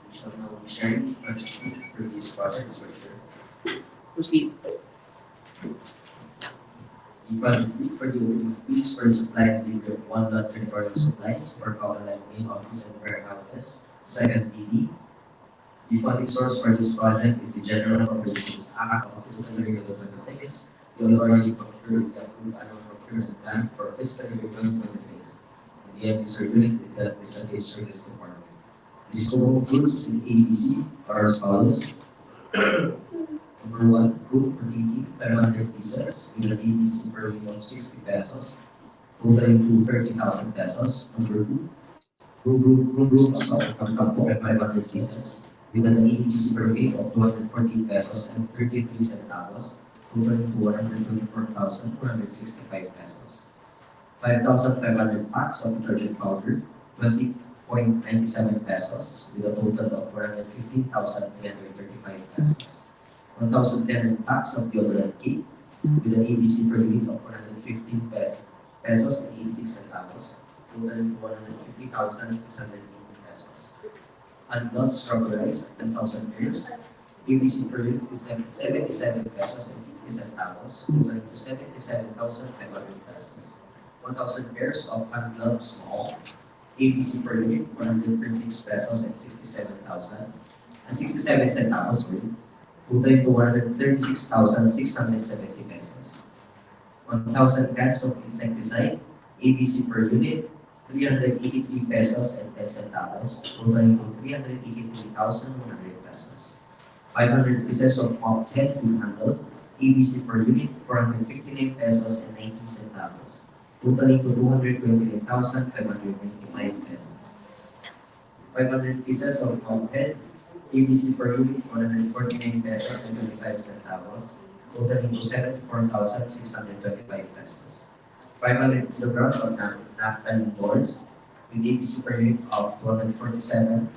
We shall now be sharing the project brief for this project is shared. Proceed. The project brief for the opening of bids for the supply and delivery of one lot territorial supplies for COMELEC main office and warehouses. Second PD. The funding source for this project is the General Appropriations Act of Fiscal Year 2026. The authority to procure is the approved annual procurement plan for fiscal year 2026. And the end user unit is the Administrative Service Department. The scope of goods in ABC are as follows. Number one, group rotating 500 pieces with an ABC per unit of 60 pesos, totaling to 30,000 pesos. Number two, groups of Campo 500 pieces with an ABC per unit of 214 pesos and 33 centavos, totaling to 124,265 pesos. 5,500 packs of detergent powder, 20.97 pesos with a total of 415,335 pesos. 1,010 packs of deodorant kit with an ABC per unit of 115 pesos and 86 centavos, totaling to 150,680 pesos. Unlocked rubberized 10,000 pairs, ABC per unit is 77 pesos and 50 centavos, totaling to 77,500 pesos. 1,000 pairs of hand-gloved small, ABC per unit 136 pesos and 67 centavos, totaling to 136,670 pesos. 1,000 cans of insecticide, ABC per unit, 383 pesos and 10 centavos, totaling to 383,100 pesos. 500 pieces of mop head wood handle, ABC per unit, 459 pesos and 19 centavos, totaling to 229,595 pesos. 500 pieces of mop head, ABC per unit, 149 pesos and 25 centavos, totaling to 74,625 pesos. 500 kilograms of naphthalene balls with ABC per unit of 247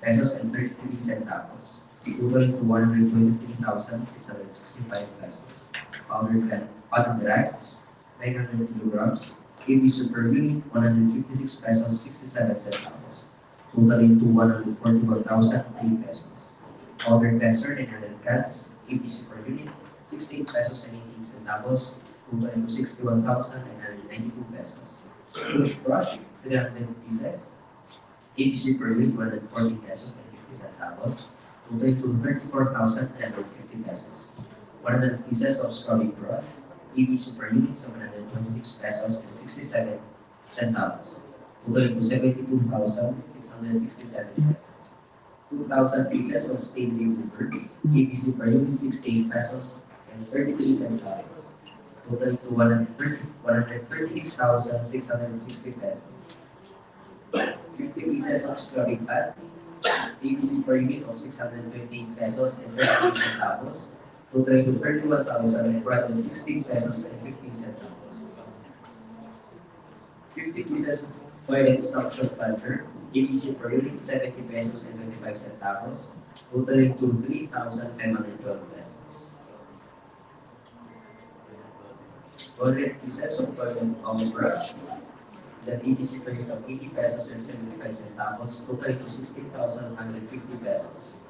pesos and 33 centavos, totaling to 123,665 pesos. Powdered rags, 900 kilograms, ABC per unit, 156 pesos 67 centavos, totaling to 141,003 pesos. Powdered cleanser, 900 cans, ABC per unit, 68 pesos and 18 centavos, totaling to 61,992 pesos. Toothbrush, 300 pieces, ABC per unit, 140 pesos and 50 centavos, totaling to 34,350 pesos. 100 pieces of scrubbing brush, ABC per unit, 726 pesos and 67 centavos, totaling to 72,667 pesos. 2,000 pieces of stain remover, ABC per unit, 68 pesos and 33 centavos, totaling to 136,660 pesos. 50 pieces of scrubbing pad, ABC per unit of 628 pesos and 33 centavos, totaling to 31,416 pesos and 15 centavos. 50 pieces of toilet suction plunger, ABC per unit 70 pesos and 25 centavos, totaling to 3,512 pesos. 200 pieces of toilet power brush, that ABC per unit of 80 pesos and 75 centavos, totaling to 16,150 pesos.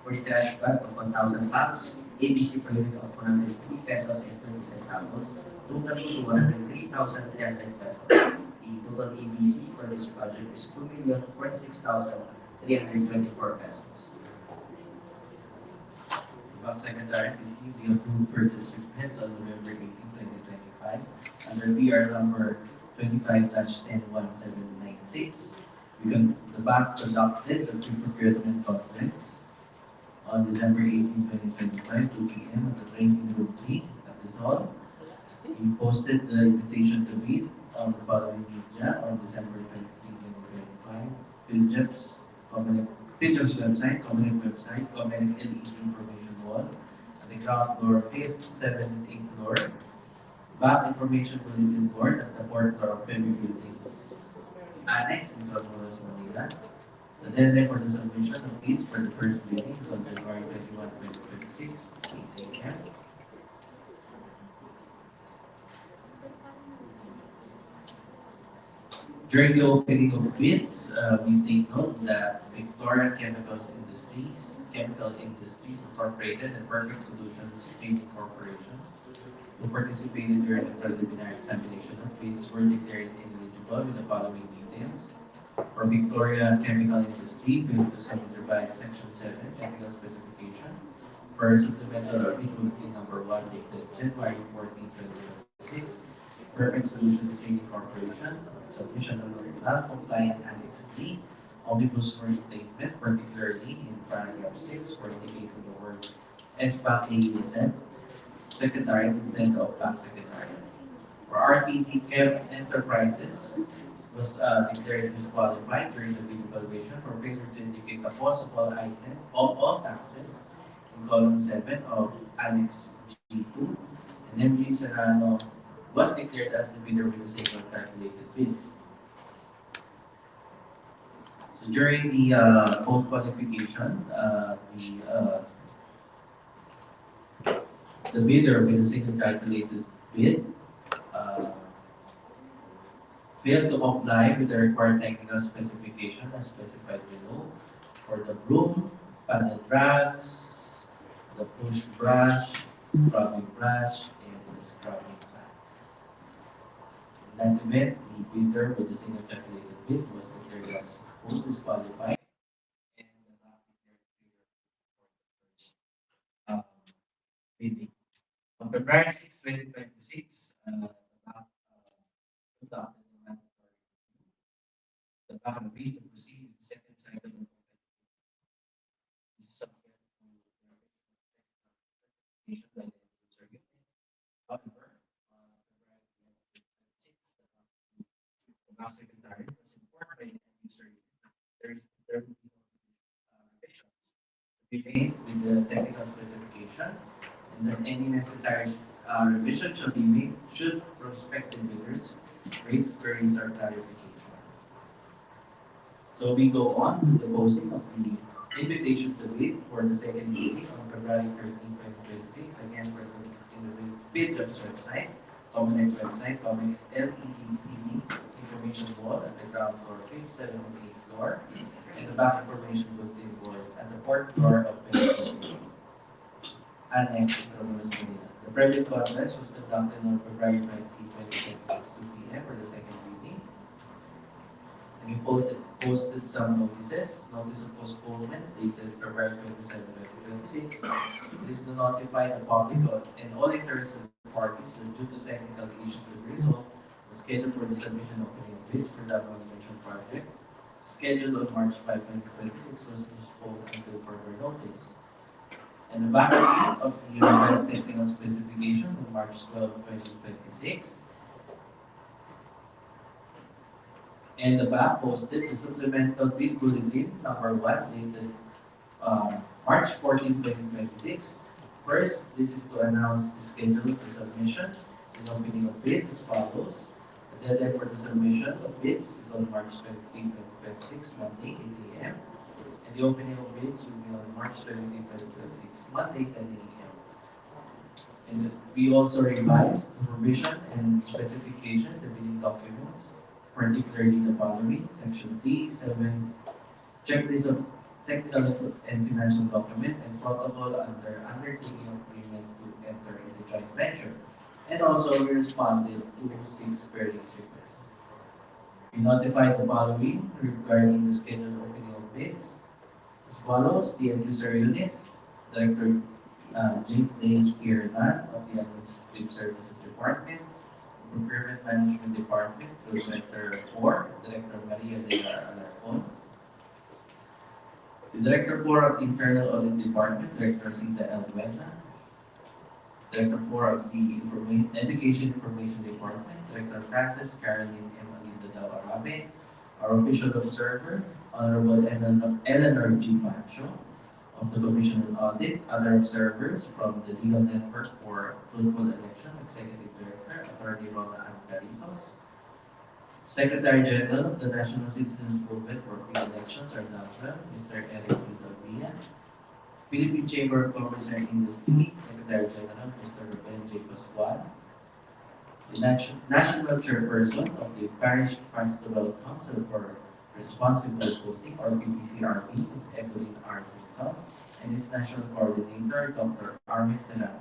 For the trash bag of 1,000 packs, ABC per unit of 103 pesos and 30 centavos, totaling to 103,300 pesos. The total ABC for this project is 2,046,324 pesos. Bank Secretary received the approved purchase request on November 18, 2025 under BR number 25-101796. The bank conducted a pre-procurement conference on December 18, 2025, 2 p.m. at the training room 3 at this hall. We posted the invitation to bid on the following media on December 23, 2025. PIJOP's website, COMELEC website, COMELEC LED information wall, at the ground floor, 5th, 7th, and 8th floor. Back information bulletin board at the 4th floor of Pemi Building. Annex, Intramuros, Manila. The deadline for the submission of bids for the first bidding is on January 21, 2026, 8 a.m. During the opening of bids, we take note that Victoria Chemical Industries Incorporated and Perfect Solutions Trading Corporation, who participated during the preliminary examination of bids, were declared ineligible with the following details. For Victoria Chemical Industry, failed to submit revised Section 7 Technical Specification for supplemental or bid bulletin number 1 dated January 14, 2026. Perfect Solutions Trading Corporation, submission of non-compliant Annex D, Omnibus First Statement, particularly in paragraph 6 for indicating the word SBAC AESM, Secretariat instead of Bank Secretariat. For RPT Chem Enterprises, was declared disqualified during the bid evaluation for failure to indicate the possible item of all taxes in column 7 of Annex G2, and MG Serrano was declared as the bidder with the single calculated bid. So during the post-qualification, the bidder with a single calculated bid uh, failed to comply with the required technical specification as specified below for the broom, panel drags, the push brush, scrubbing brush, and the scrubbing pan. In that event, the bidder with the single calculated bid was declared as post disqualified and not declared bidder for the first uh, bidding. On February 6, 2026, adopted the mandatory the back agreed to proceed with the second cycle of this is subject to the verification by the user unit. However, February 2026, the mass secretary was informed by the end user unit that there will be no revisions to be made with the technical specification and that any necessary revision shall be made should prospective bidders raise queries or clarification. So we go on to the posting of the invitation to bid for the second meeting on February 13, 2026. Again, we're in the bid jobs website, COMELEC website, COMELEC LED TV information wall at the ground floor, 5th, 7th, and 8th floor, and the back information bulletin board at the fourth floor of the Annex Intramuros, Manila. The private conference was conducted on February 20, 2026, 2 p.m. for the second meeting. And we posted some notices. Notice of postponement dated February 27, 2026. It is to notify the public and all interested parties that due to technical issues with result, the schedule for the submission of opening bids for that mentioned project, scheduled on March 5, 2026, was postponed until further notice. And the back receipt of the revised technical specification on March 12, 2026. And the back posted the supplemental bid bulletin number 1 dated March 14, 2026. First, this is to announce the schedule of the submission and opening of bids as follows. The deadline for the submission of bids is on March 23, 2026, Monday, 8 a.m. And the opening of bids will be on March 23, 2026, Monday, 10 a.m. And we also revised the provision and specification, the bidding documents, particularly the following: Section 3, 7, checklist of technical and financial document and protocol under undertaking agreement to enter into joint venture. And also we responded to 6 queries requests. We notified the following regarding the scheduled opening of bids. As follows: the end user unit, Director Jake Lays Piernan of the Administrative Services Department, Procurement Management Department through Director 4, Director Maria de Alarcon. The Director 4 of the Internal Audit Department, Director Zita Elduena. Director 4 of the Education Information Department, Director Francis Caroline M. Alinda Dao Arabe. Our official observer, Honorable Eleanor G. Macho of the Commission on Audit. Other observers from the Legal Network for Fruitful Election, Executive Director, Attorney Rona Ancaritos. Secretary General of the National Citizens Movement for Free Elections, or NAPRA, Mr. Eric Jutabia. Philippine Chamber of Commerce and Industry, Secretary General, Mr. Ruben J. Pascual. The national chairperson of the Parish Pastoral Council for Responsible Voting, or PPCRP, is Evelyn R. Simpson, and its national coordinator, Dr. Armin Serrano.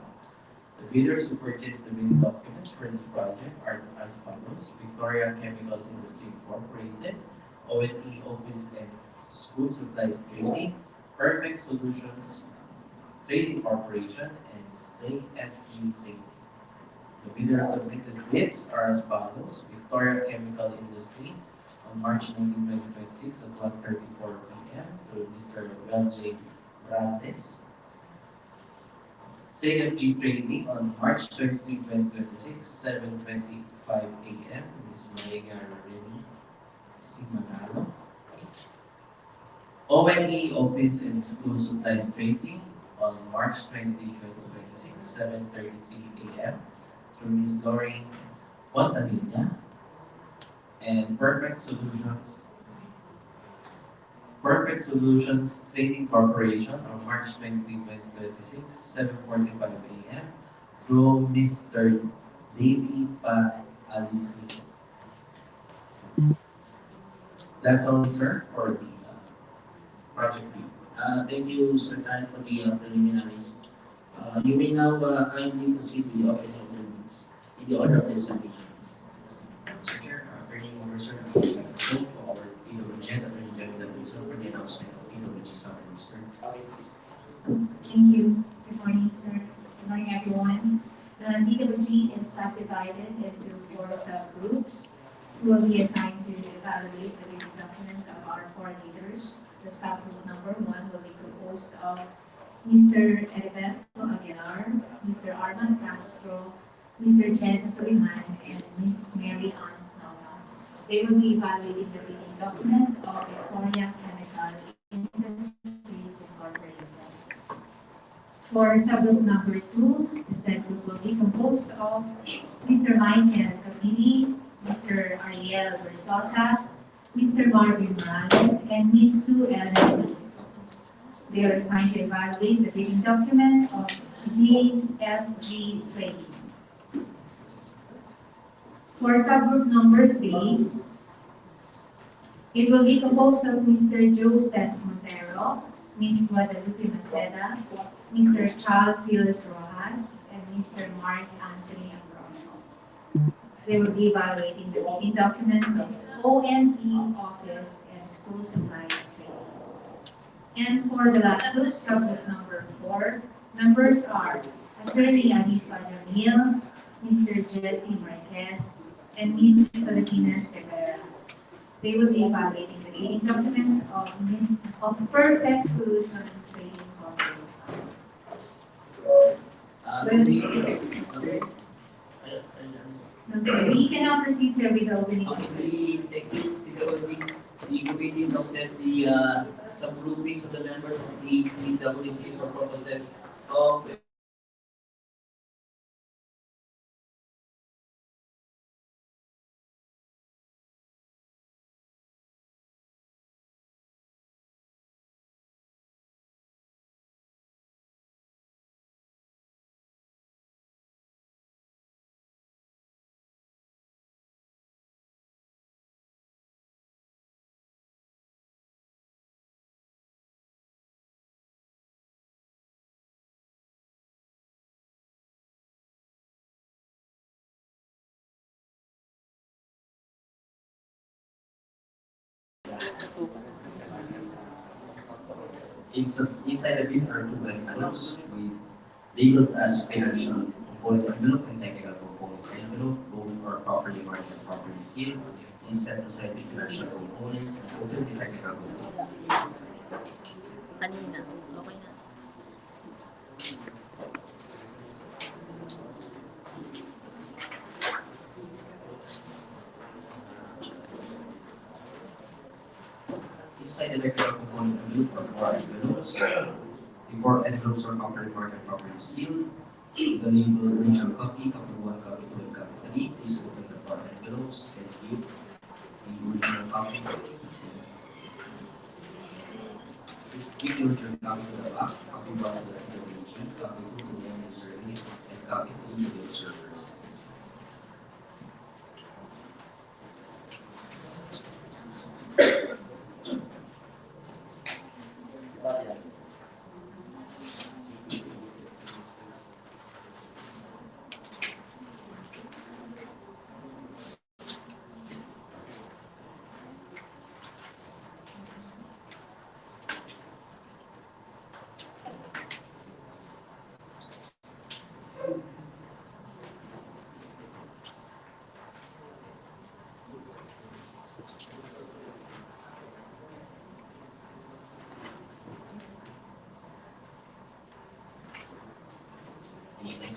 The bidders who purchased the bidding documents for this project are as follows: Victoria Chemicals Industry Incorporated, O&E Office and School Supplies Trading, Perfect Solutions Trading Corporation, and ZFG Trading. The bidders submitted bids are as follows: Victoria Chemical Industry on March 19, 2026 at 1:34 p.m. to Mr. Well J. Brandes. CFG Trading on March 20, 2026, 7:25 a.m. Ms. Maria Reni Simanalo. O&E Office and School Supplies Trading on March 20, 2026, 7:33 a.m. through Ms. Lori Fontanilla. And Perfect Solutions Trading Corporation on March 20, 2026, 7:45 a.m. through Mr. Davy Pa Alisi. That's all, sir, for the project review. Thank you, Sir Tan, for the preliminaries. You may now kindly proceed with the opening of the meetings in the order of the presentation. Mr. Chair, turning over, sir, to our PWG and Attorney General Wilson for the announcement of PWG summary, sir. Thank you. Good morning, sir. Good morning, everyone. The DWG is subdivided into 4 subgroups who will be assigned to evaluate the leading documents of our 4 leaders. The subgroup number 1 will be composed of Mr. Heriberto Aguilar, Mr. Armand Castro, Mr. Jed Suleiman, and Ms. Mary Ann Nova. They will be evaluating the leading documents of Victoria Chemical Industries Incorporated. For subgroup number 2, the said group will be composed of Mr. Michael Camili, Mr. Ariel Versosa, Mr. Marvin Morales, and Ms. Sue Ellen. They are assigned to evaluate the leading documents of ZFG Trading. For subgroup number 3, it will be composed of Mr. Joseph Montero, Ms. Guadalupe Maceda, Mr. Charles Phyllis Rojas, and Mr. Mark Anthony Ambrosio. They will be evaluating the leading documents of O&E Office and School Supplies Trading. And for the last group, subgroup number 4, members are Attorney Alifa Jamil, Mr. Jesse Marquez, and Ms. Filipinas Rivera. They will be evaluating the leading documents of Perfect Solution Trading Corporation. No, sir. We cannot proceed, sir, with the opening. Okay, the committee noted the subgroupings of the members of the DWG for purposes of Inside the bin are 2 envelopes with labeled as financial component envelope and technical component envelope. Both are properly marked and properly sealed. Please set aside the financial component and open the technical component. Kanina. Okay na. Inside the technical component envelope are 4 envelopes. The 4 envelopes are properly marked and properly sealed. The label original copy, copy 1, copy 2, and copy 3. Please open the 4 envelopes. Thank you. The original copy. Give the original copy to the back, copy 1 to the PWG, copy 2 to the user unit, and copy 3 to the observers.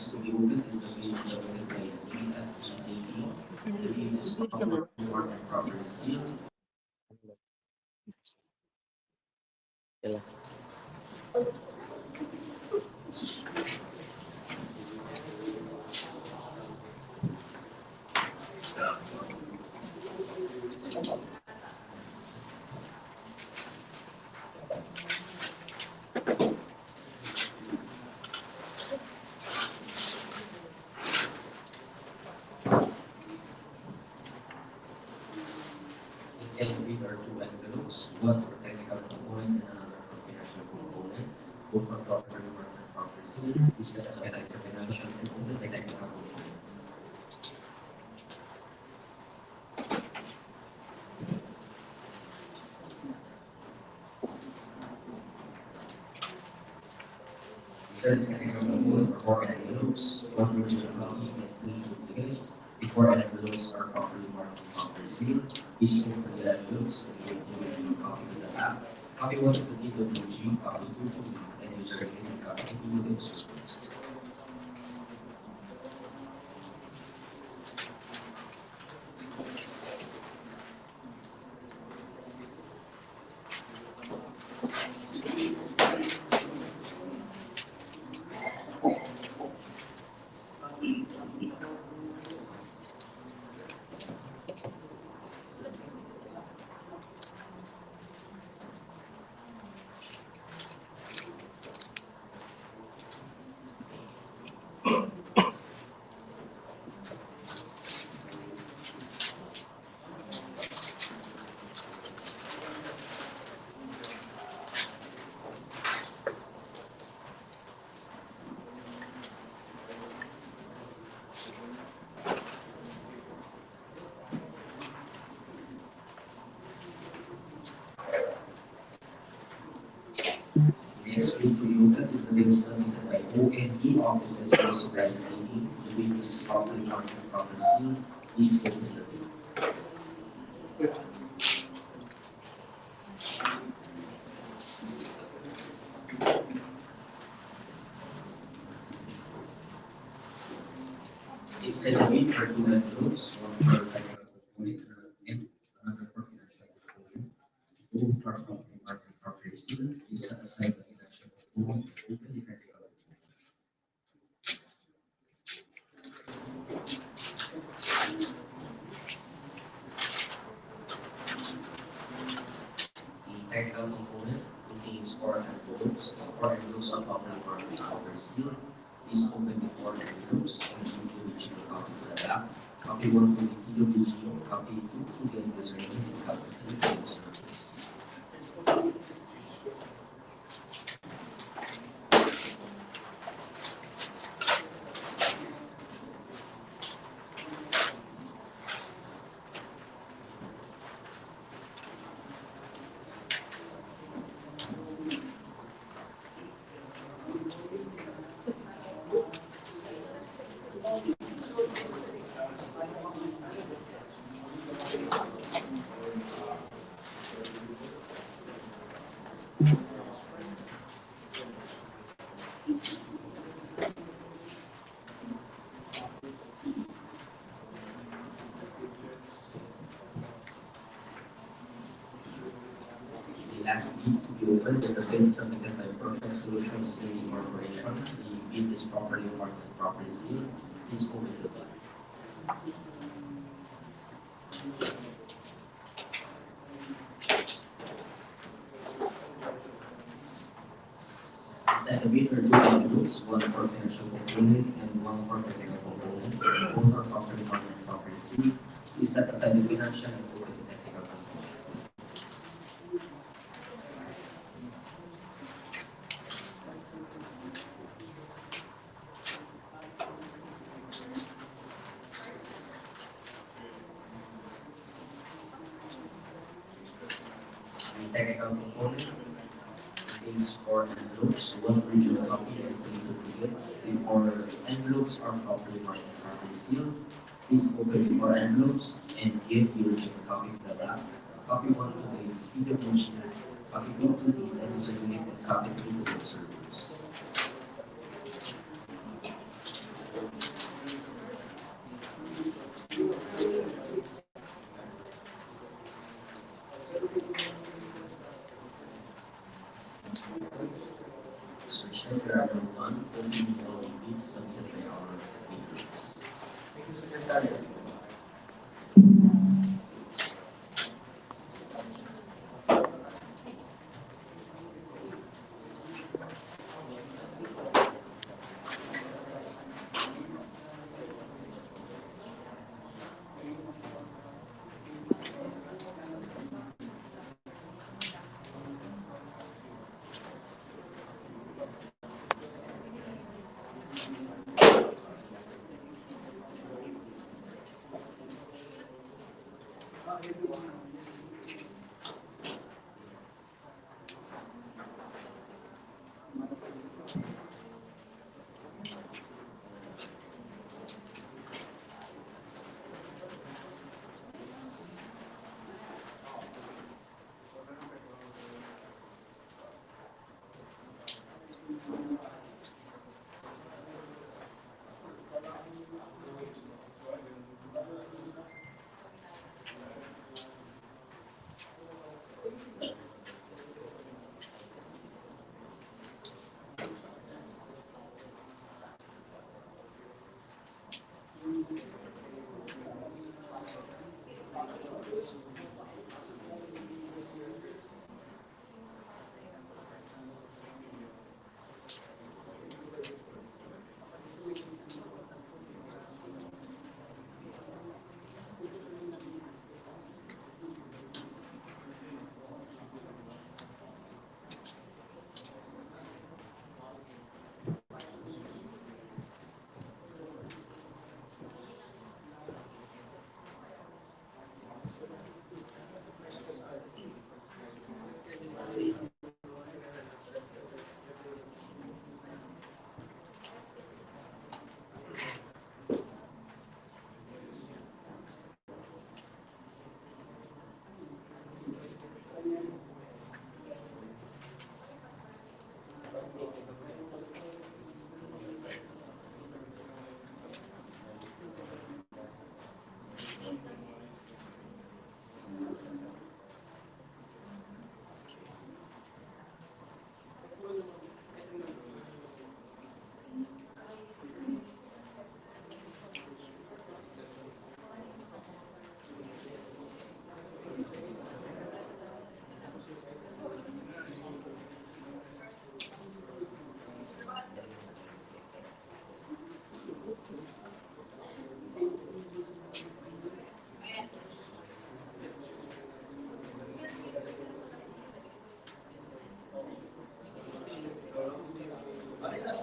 Next to be opened is the bill submitted by ZFGAD. The bill is properly marked and properly sealed. Inside the bill are two envelopes, one for technical component and another for financial component. Both are properly marked and properly sealed. This is set aside for financial and only the technical component. Inside the technical component are four envelopes, one original copy and three duplicates. The four envelopes are properly marked and properly sealed. Please open the envelopes and give the original copy to the app. Copy 1 to the DWG, copy 2 to the end user and copy to the servers. Next bill to be opened is the bill submitted by ONE offices for supplies AD. The bill is properly marked and properly sealed. Please open the bill. Inside the bill are two envelopes, one for technical component and another for financial component. Both are properly marked and properly sealed. Please set aside the financial component and open the technical component. The technical component contains four envelopes. The four envelopes are properly marked and properly sealed. Please open the four envelopes and give the original copy to the back. Copy 1 to the DWG, copy 2 to the end user and copy 3 to the servers. The last bid to be opened is the bid submitted by Perfect Solutions City Corporation. The bid is properly marked and properly sealed. Please open the bid. Inside the bid are two envelopes, one for financial component and one for technical component. Both are properly marked and properly sealed. Please set aside the financial and open the technical component. The technical component contains four envelopes, one original copy and three duplicates. The four envelopes are properly marked and properly sealed. Please open the four envelopes and give the original copy to the back. Copy 1 to the PWG, copy 2 to the end user unit, and copy 3 to the servers.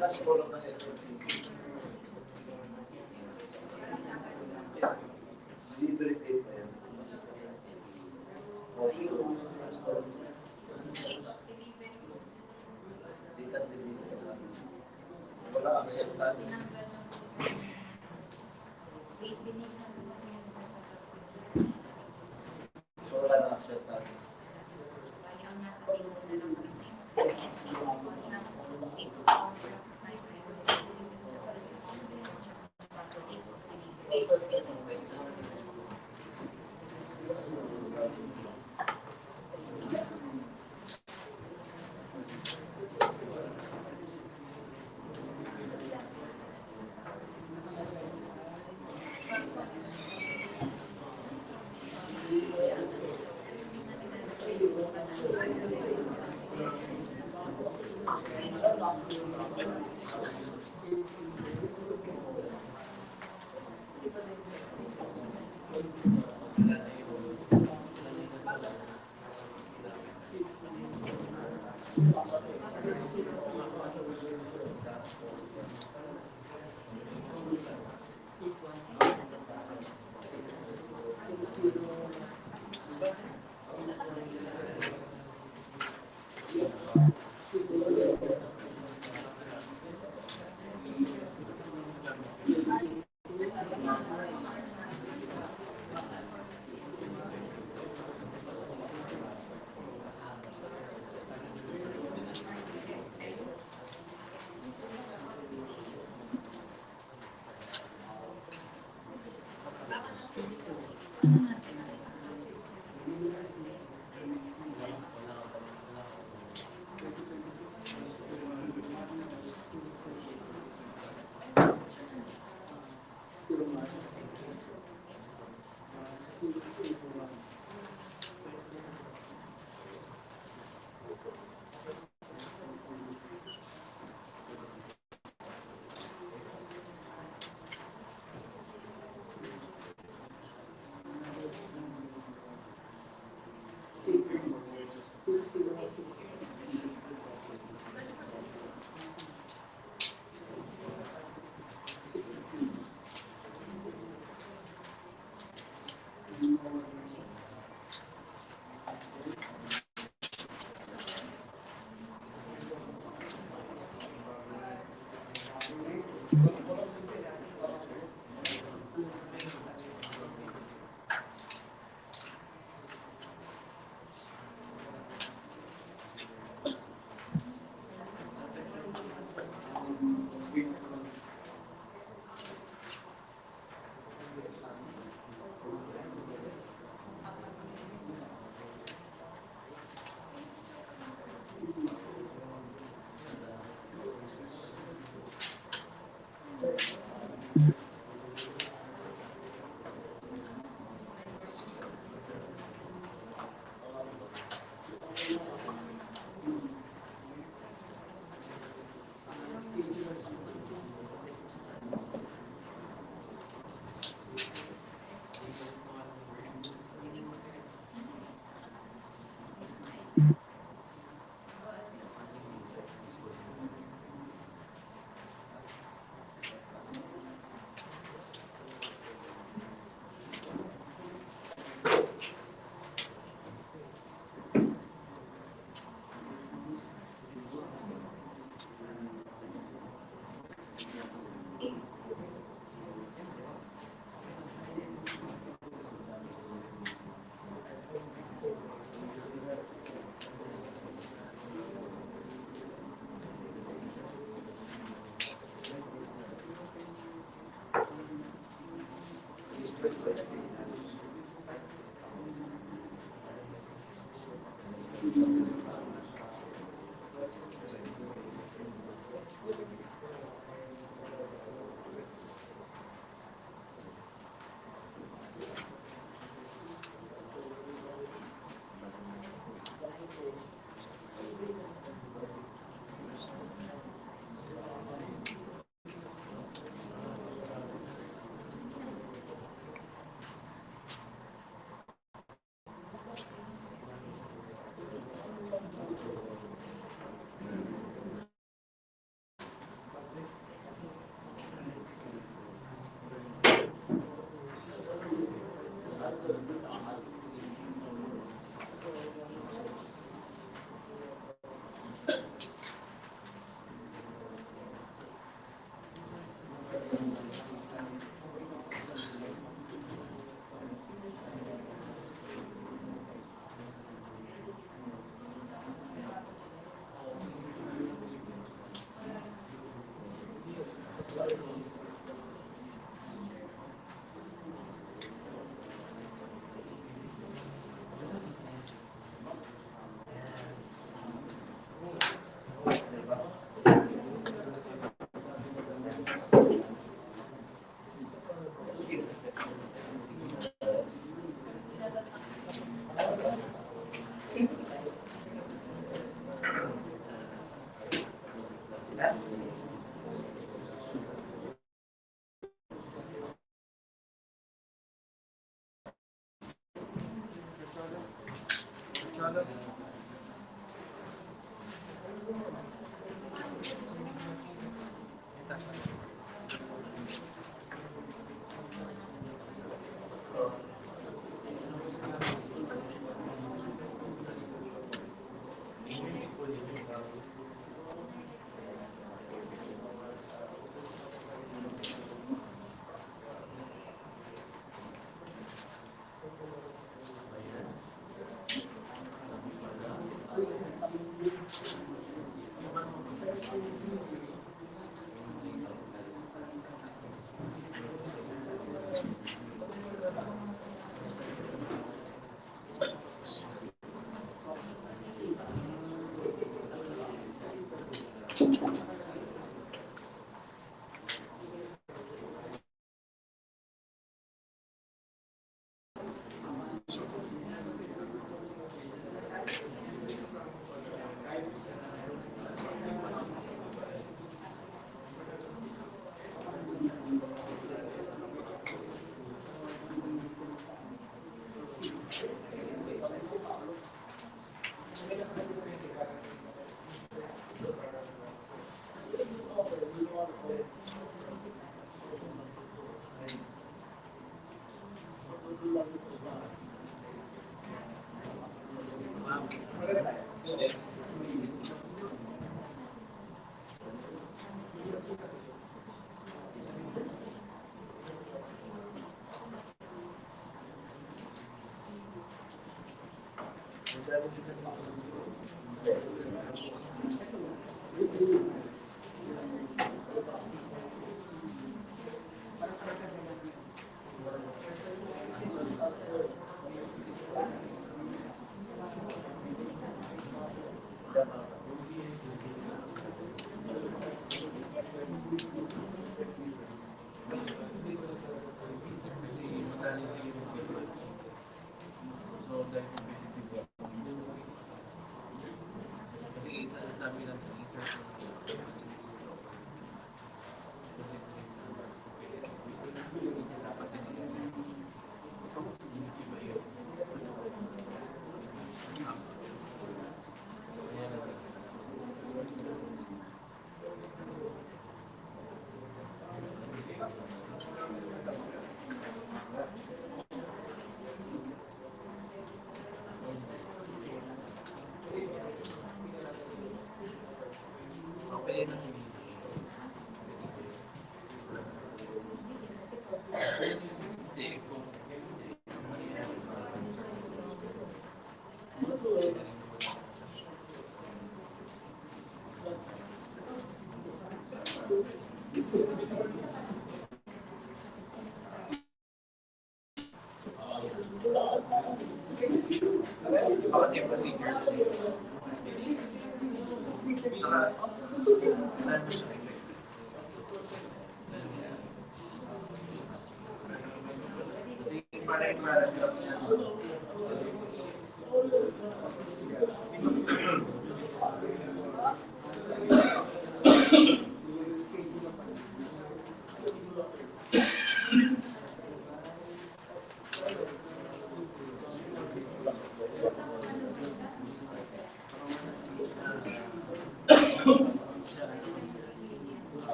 last call of the SLCC. Delivery date na yan. O, yung last call. Date at delivery lang. Wala acceptance. So, wala na acceptance.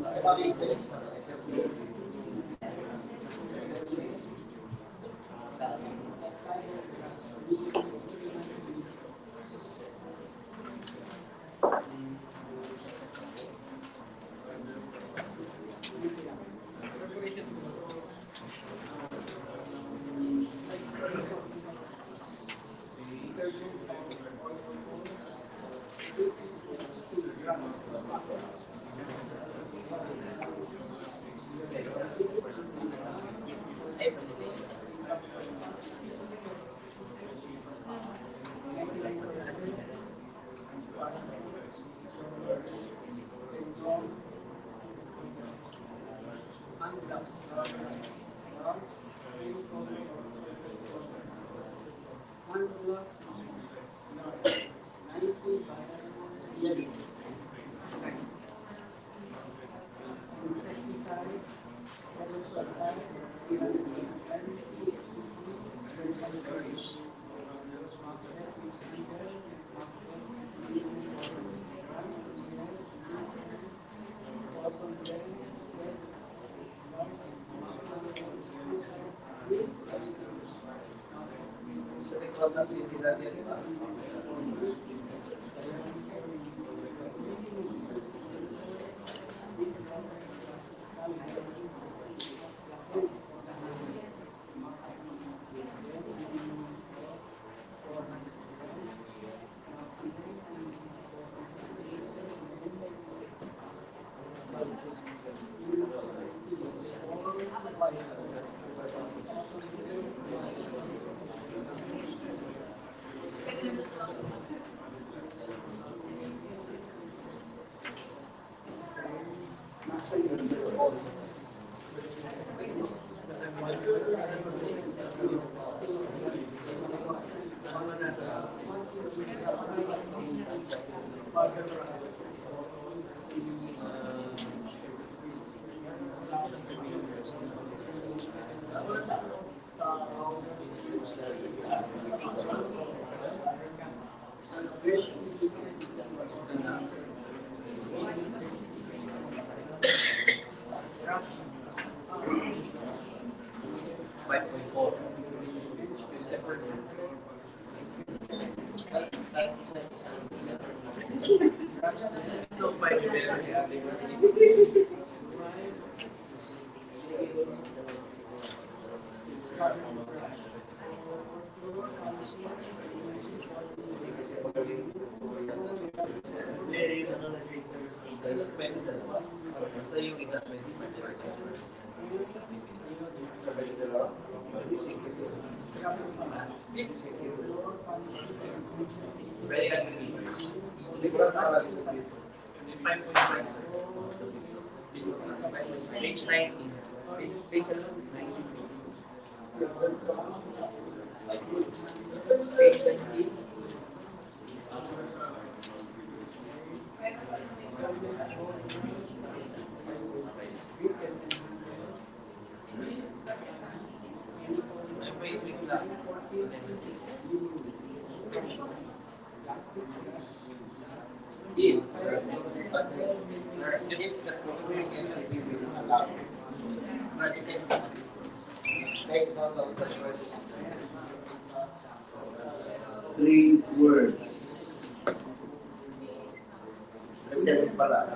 At pakisip, SLC, sa amin. Sa record ng similar yan, Hindi kasi magaling nagturo yata. Hindi, yung ano na-trade service visa, pwede dalawa. Basta yung isa pwede sa Kabali dalawa. Hindi secure. Hindi secure. Very agree. Hindi ko lang nakalagay sa dito. 5.5. Page 19. Page ano? 19. Page 19. Wait lang. If, but if the following entity will allow, take note of the first 3 words. Nagdamit pala.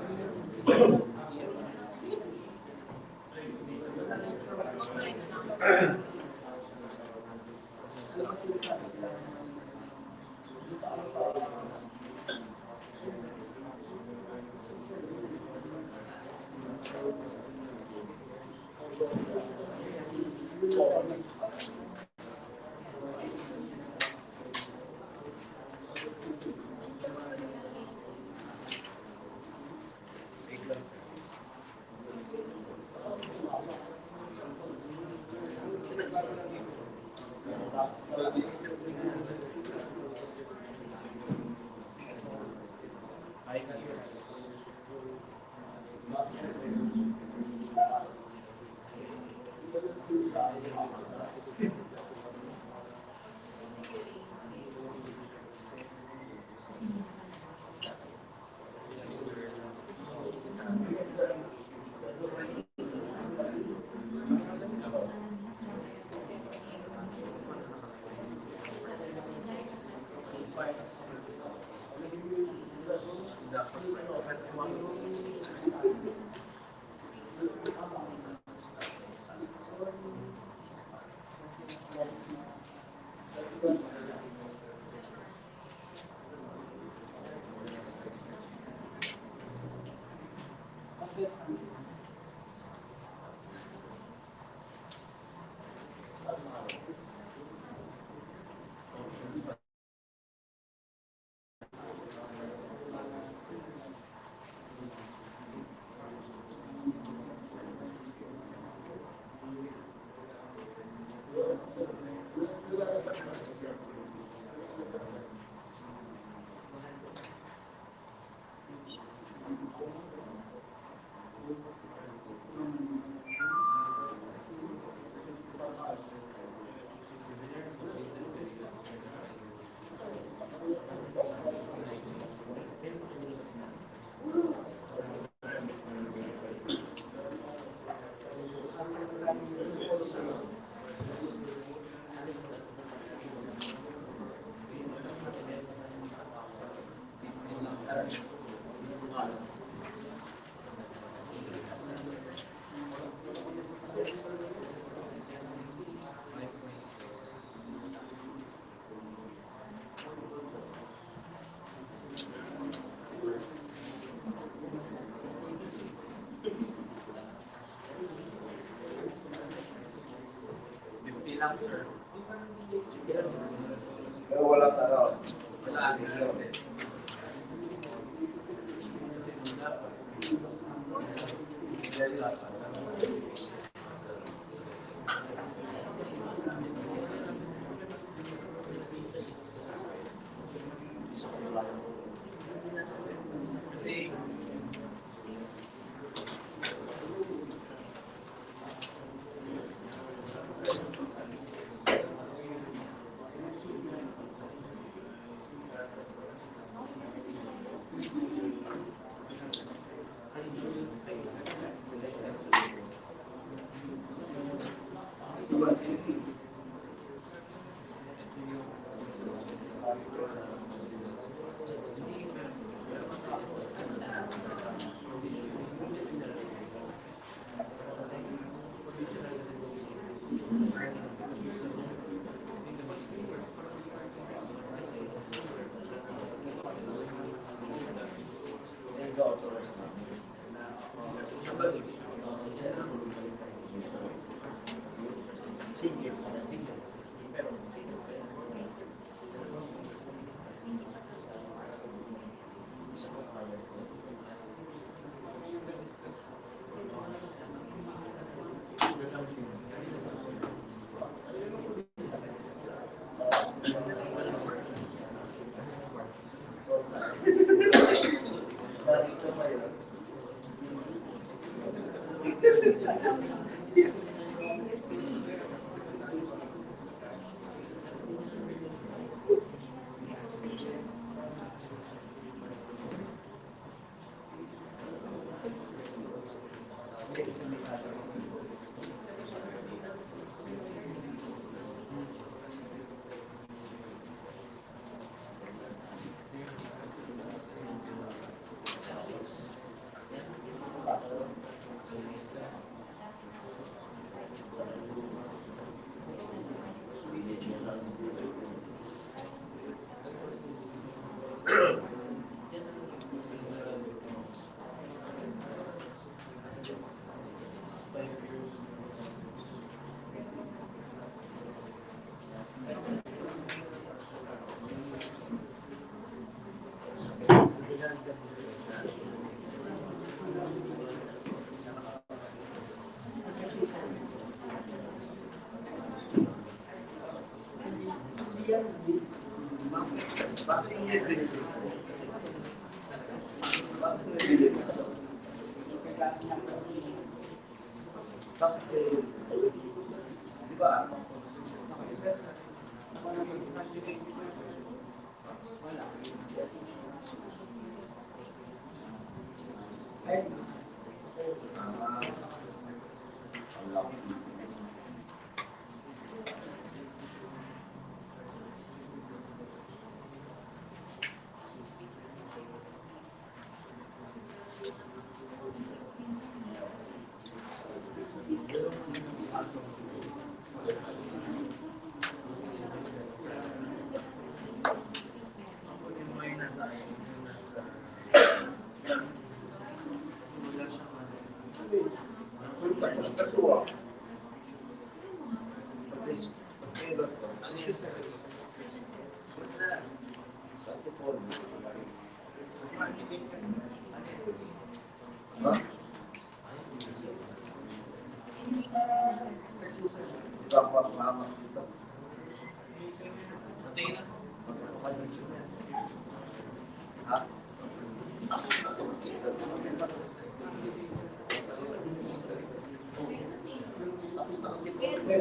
Lang, sir. Pero wala pa raw. Wala. Kasi muna. There is Kasi Sige. Balik ka pa yun. Bakit hindi binili? Bakit hindi binili? Bakit binili? Di ba? Tapos natuwa. Pag-ilat ko. Sa tipon. Ha? Mama dito. Ha? Tapos nakakita.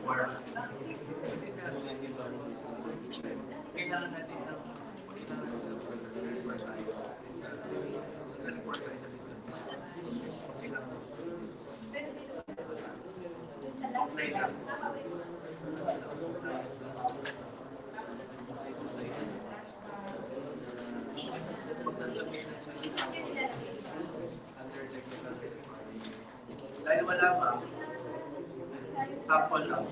Kailangan natin ng Sa last year, Tapos magsasabay na siya sa under technical requirement. Dahil wala pa, sample lang.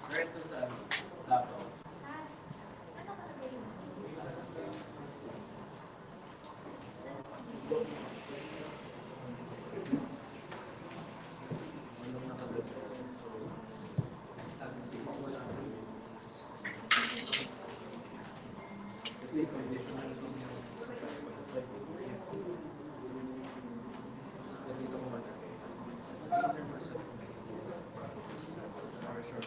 Reto sa laptop. Kasi conditional ko niya sa dito ko masakit. Or short.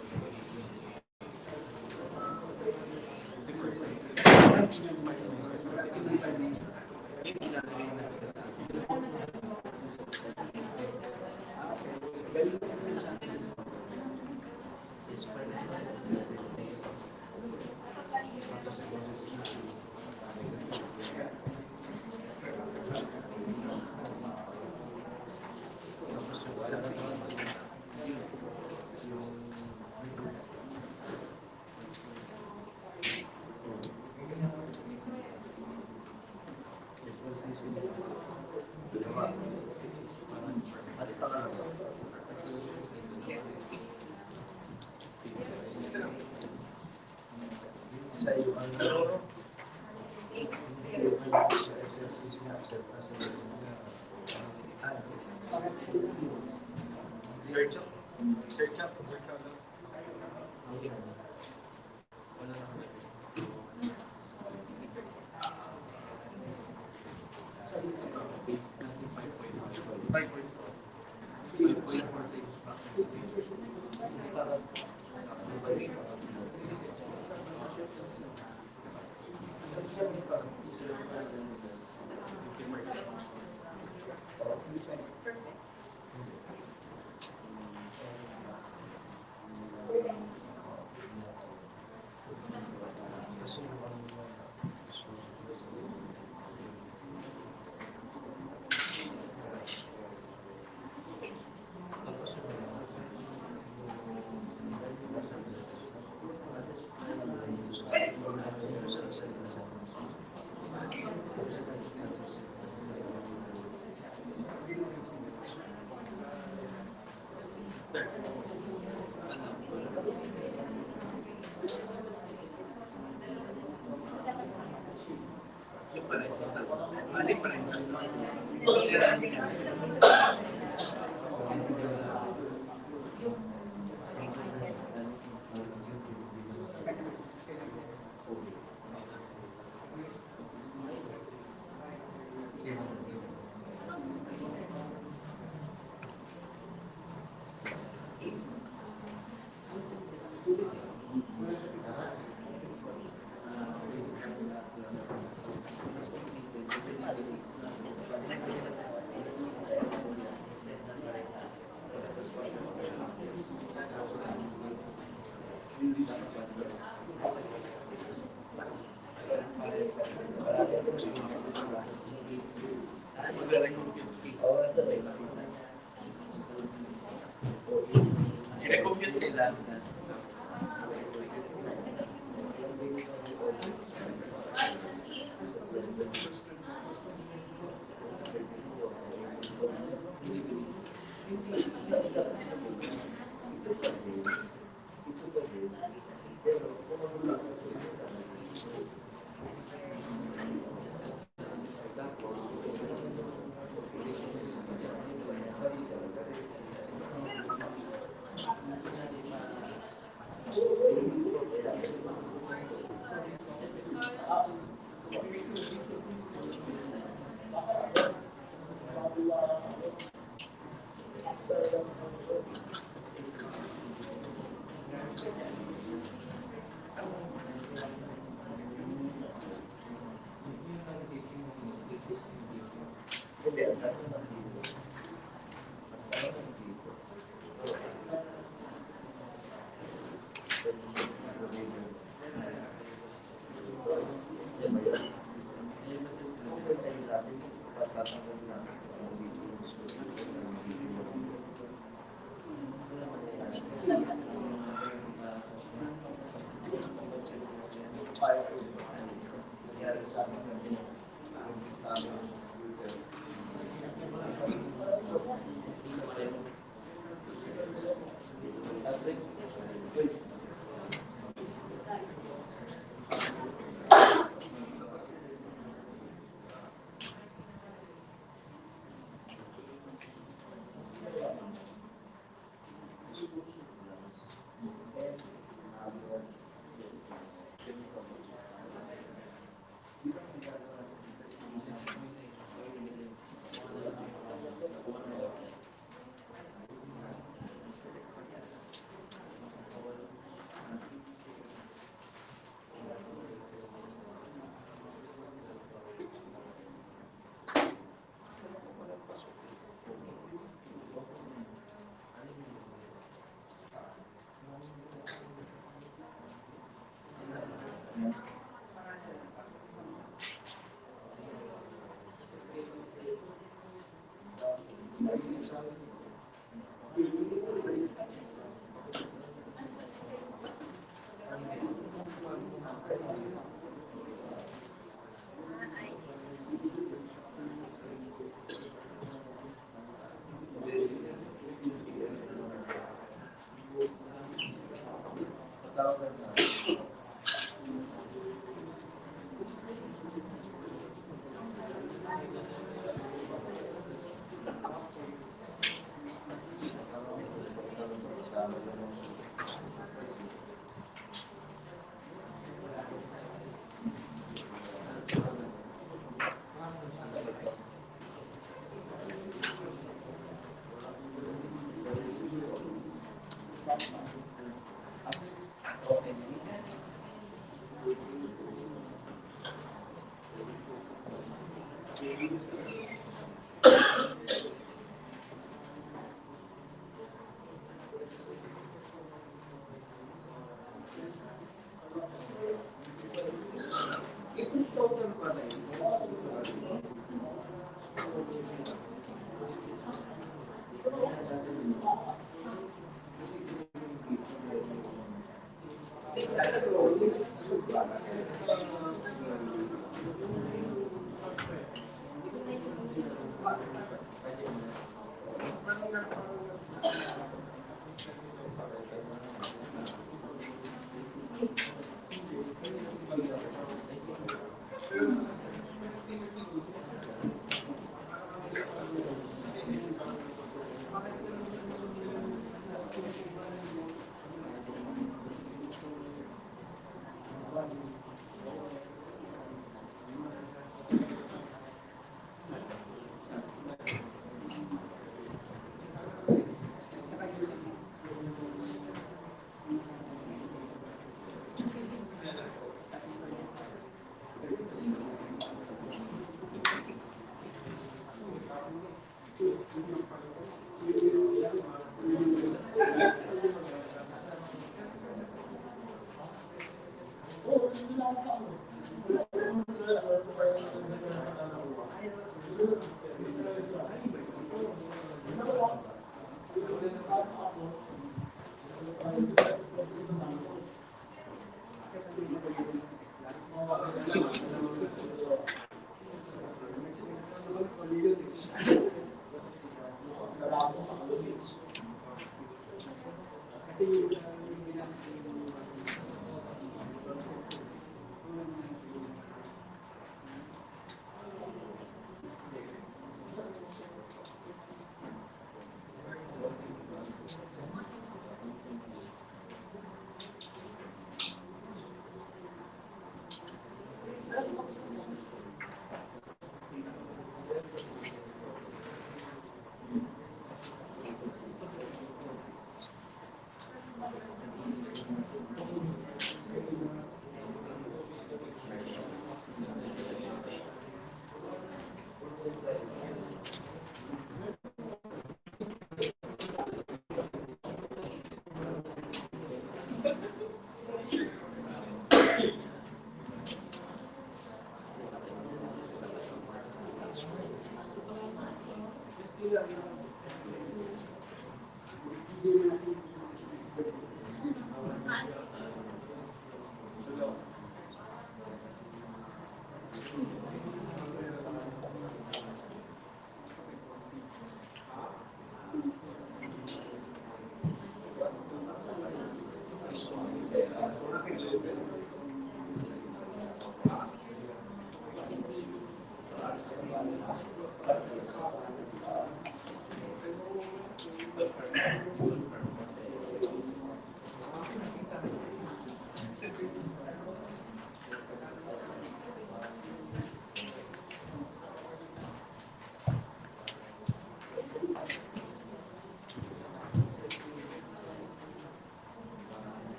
Sa iyo ang Search up. Search up. Sir. Yung pa rin. Mali pa rin. Marami sir. Hindi, ang tanong ng dito. Ang tanong ng dito. Pupuntahin natin, patatanggol natin kung dito yung susunod sa video. Kaya ko, nangyari sa amin na sa amin ng computer. As wait.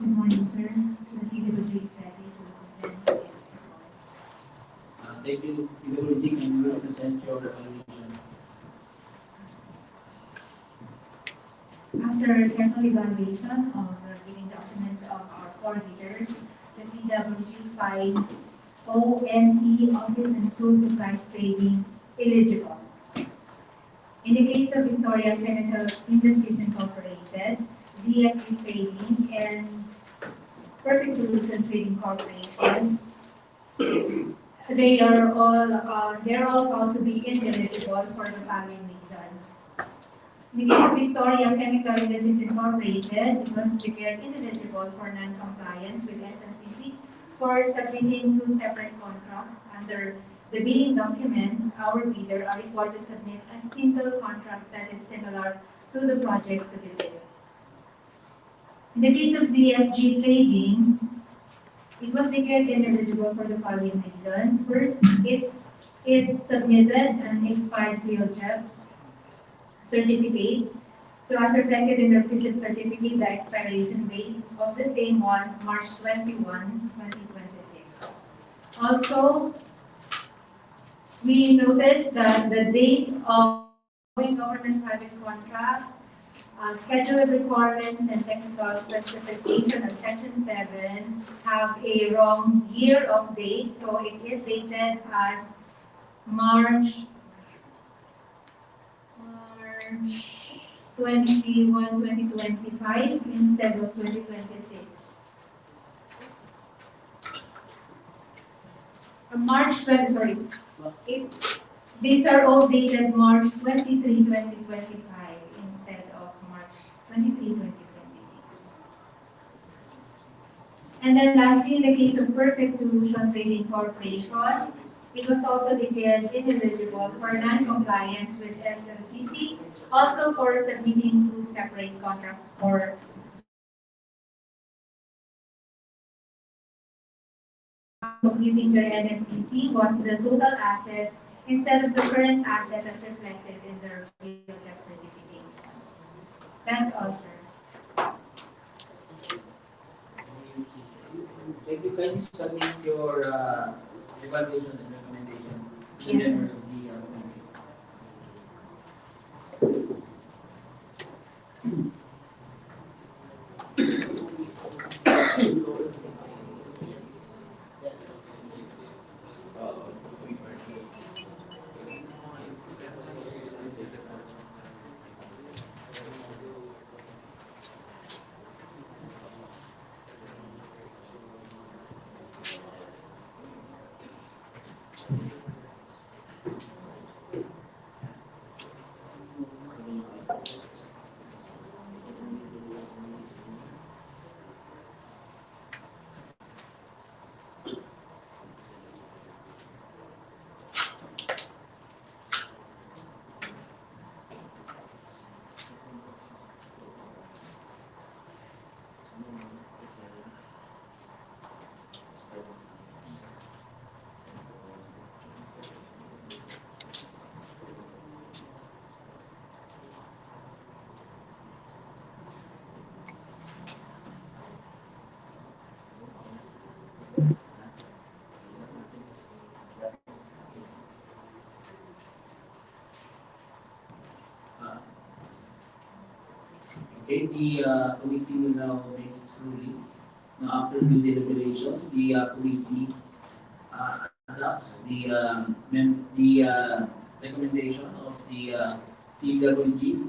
Good morning, sir. The TWG is ready to present its report. Thank you, PWD, can you present your evaluation? After careful evaluation of the bidding documents of our core bidders, the TWG finds ONE Office and School Supplies Trading eligible. In the case of Victoria Chemical Industries Incorporated, ZFE Trading, and Perfect Solution Trading Corporation, they're all found to be ineligible for the following reasons. In the case of Victoria Chemical Industries Incorporated, it was declared ineligible for non-compliance with SNCC for submitting two separate contracts. Under the bidding documents, our bidder are required to submit a single contract that is similar to the project to be bid. In the case of ZFG Trading, it was declared ineligible for the following reasons. First, it submitted an expired field jobs certificate. So as reflected in the field certificate, the expiration date of the same was March 21, 2026. Also, we noticed that the date of government-private contracts, schedule of requirements and technical specification of Section 7 have a wrong year of date, so it is dated as March 21, 2025 instead of 2026. March 20, sorry. These are all dated March 23, 2025 instead of March 23, 2026. And then lastly, in the case of Perfect Solution Trading Corporation, it was also declared ineligible for non-compliance with SLCC, also for submitting two separate contracts for computing their NFCC was the total asset instead of the current asset as reflected in their field job certificate. That's all, sir. Thank you, kindly submit your evaluation and recommendation to the Yes, sir. members of the committee. Okay, the committee will now make its ruling. Now, after the deliberation, the committee adopts the recommendation of the TWG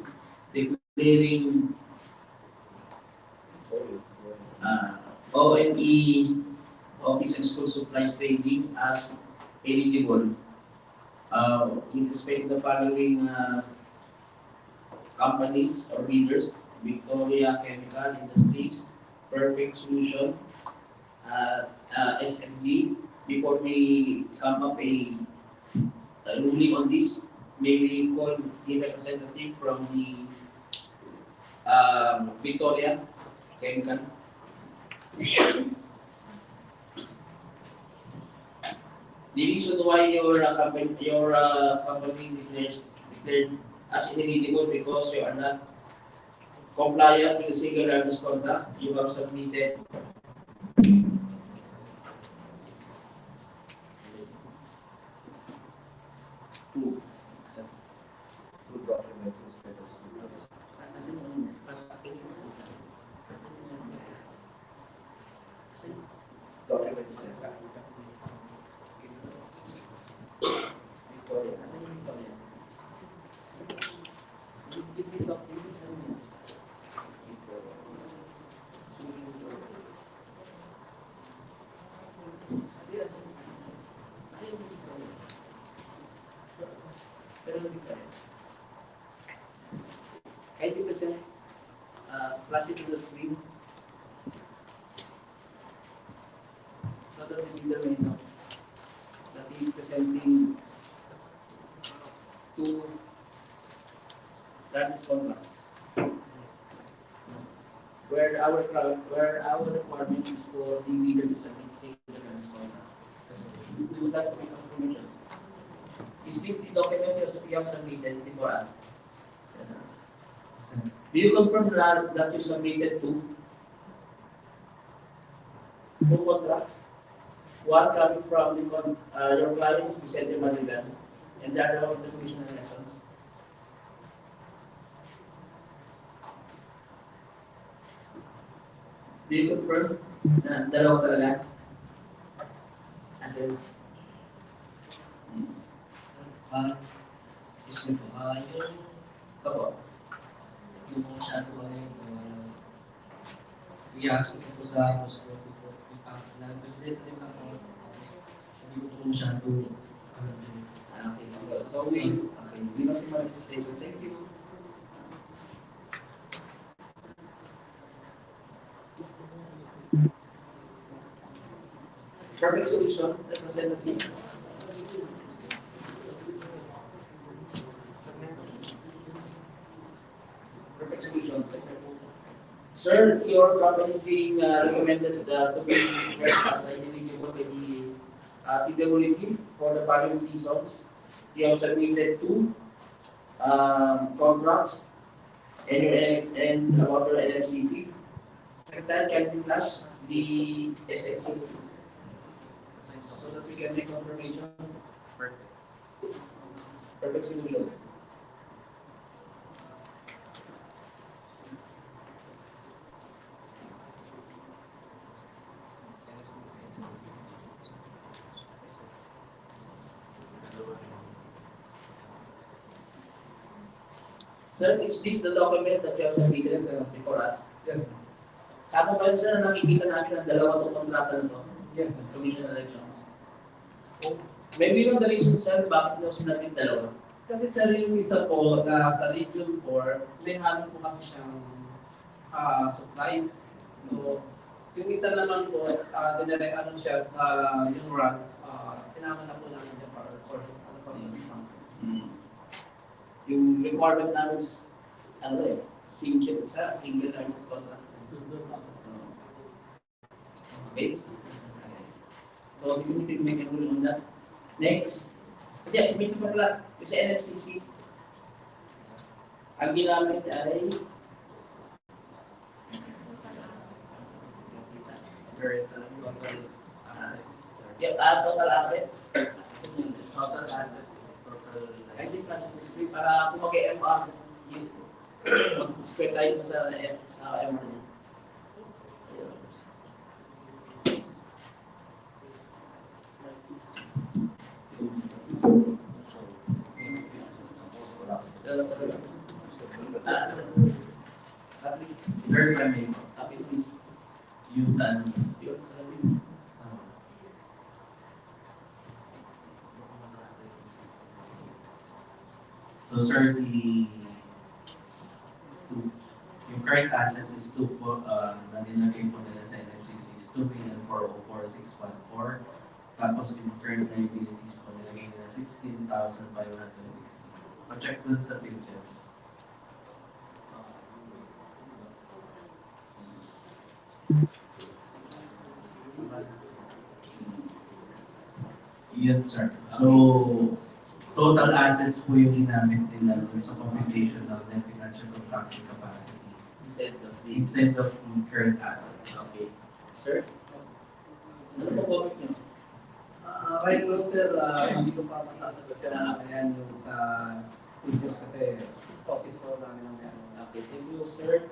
declaring ONE Office and School Supplies Trading as eligible with respect to the following companies or bidders: Victoria Chemical Industries, Perfect Solution, SFG. Before we come up a ruling on this, may we call the representative from the Victoria Chemical. The reason why your company declared as ineligible because you are not compliant with the single service contract. You have submitted two. Two documents instead of single. Documents. Victoria. Can you present flash it to the screen so that the reader may know that he is presenting two largest contracts where our requirement is for the leader to submit single largest contract. We would like to make confirmation. Is this the document you have submitted before us? Yes, sir. Do you confirm that you submitted two contracts? One coming from your clients, Vicente Manila, and the other one the Commission on Elections. Do you confirm na dalawa talaga? As in, Gusto po, ako. yung masyado reaction ko po sa response po, ipasok na representative lang po. Hindi ko po masyado Okay, so we don't see manifestation. Thank you. Perfect solution, representative. Perfect solution. Sir, your company is being recommended to be declared as ineligible by the TWG for the following reasons. You have submitted two contracts and about your LFCC. Second, can you flash the SXC so that we can make confirmation? Perfect solution. Sir, is this the document that you have submitted before us? Yes, sir. Tama ba yun, sir, na nakikita namin ang dalawa itong kontrata na ito? Yes, sir. Commission on Elections. Maybe yung the reason, sir, bakit nyo sinabit dalawa? Kasi sir, yung isa po na sa Region 4, may halo po kasi siyang supplies. So, yung isa naman po, dinarek ano siya sa yung runs, sinama na po namin siya for processing. Yung requirement namin is, single largest contract. Okay? So, the committee will make a ruling on that. Next. Yeah, may isa pa pala. Yung sa NFCC, ang ginamit ay total assets. Total assets, total Ay, di flash the screen para kung mag-MR, Mag-square tayo dun sa M1. Ayun. Wala. Lalap sa kalam. Patrick, Sir, if I may, okay, please. yun sa ano? Yun, salamin. So sir, yung current assets is na nilagay po nila sa NFCC is 2,404,614. Tapos yung current liabilities po nilagay nila 16,560. Pa-check dun sa picture. Yan sir. So, total assets po yung ginamit nila dun sa computation ng net financial contracting capacity instead of the current assets. Okay. Sir? Ano po comment niyo? Right now, sir, hindi ko pa masasagot yan yung sa videos kasi focus po namin ang yan. Okay, thank you, sir.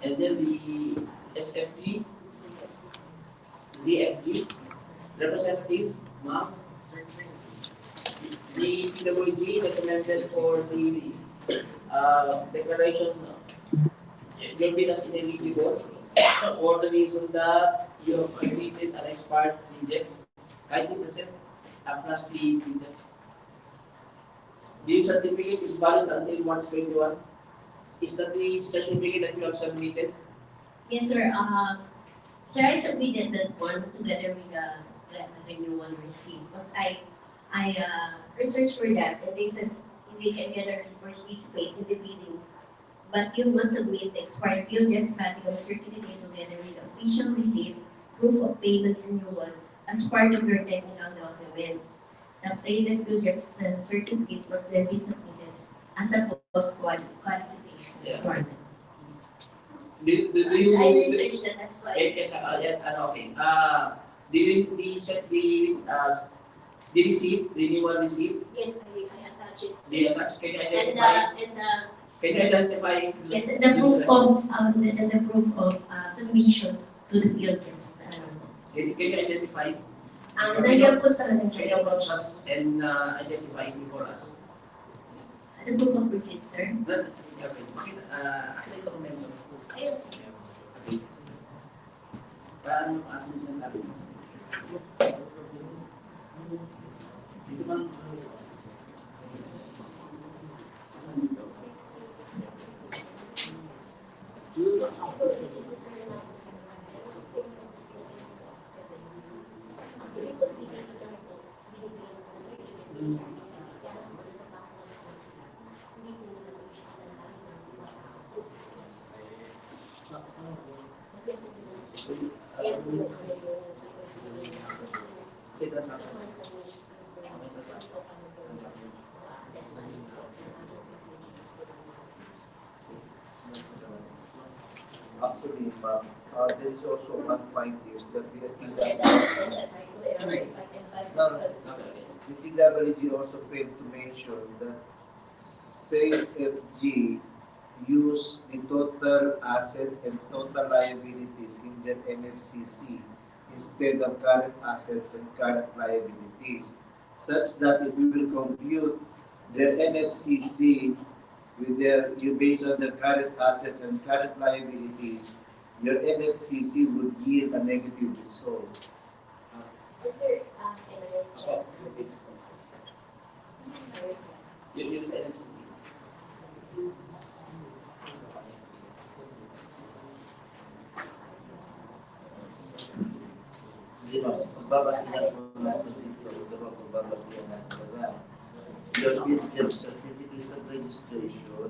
And then the SFG, ZFG, representative, ma'am. The PWG recommended for the declaration, you'll be as ineligible for the reason that you have submitted an expired index, 90% plus the index. The certificate is valid until March 21. Is that the certificate that you have submitted? Yes, sir. Sir, I submitted that one together with the renewal receipt because I researched for that and they said they can generally participate in the bidding, but you must submit the expired POJET's medical certificate together with the official receipt, proof of payment renewal as part of your technical documents. The payment POJET's certificate was then resubmitted as a post-qualification requirement. Do you? I researched that, that's why. Yes, okay. The receipt, renewal receipt, Yes, I attach it. the attached, can you And identify? Can you identify? yes, and the proof of submission to the guilters. Can you identify? Nagyan po sa Can you approach us and identify it before us? the proof of receipt, sir. Okay, bakit, actually dokumento. Ayun. Okay. Paano asa mo sinasabi mo? Dito man. State transaction. Actually, ma'am, there is also one findings that we Sir, have. that's a typo error. If I can find No, no. it. Okay. The TWG also failed to mention that CFG use the total assets and total liabilities in their NFCC instead of current assets and current liabilities, such that if we will compute their NFCC with based on their current assets and current liabilities, your NFCC would yield a negative result. Yes, sir. Can I check? You said it. Hindi ba, babasihan po natin dito, pero kung babasihan natin na your fiscal certificate of registration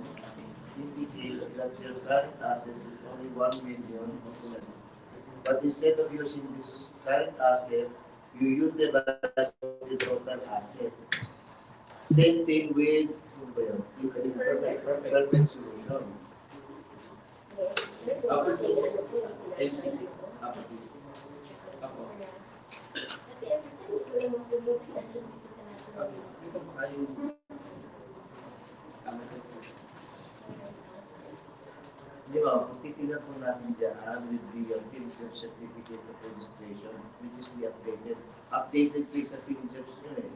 indicates that your current assets is only 1 million. But instead of using this current asset, you utilize the total asset. Same thing with perfect solution. Kasi every time ko naman po yung sinasabi ko sa lahat ng Dito pa yung Di ba, kung titignan po natin dyan with the PhilJobs Certificate of Registration, which is the updated. Updated po yung sa PhilJobs yun eh.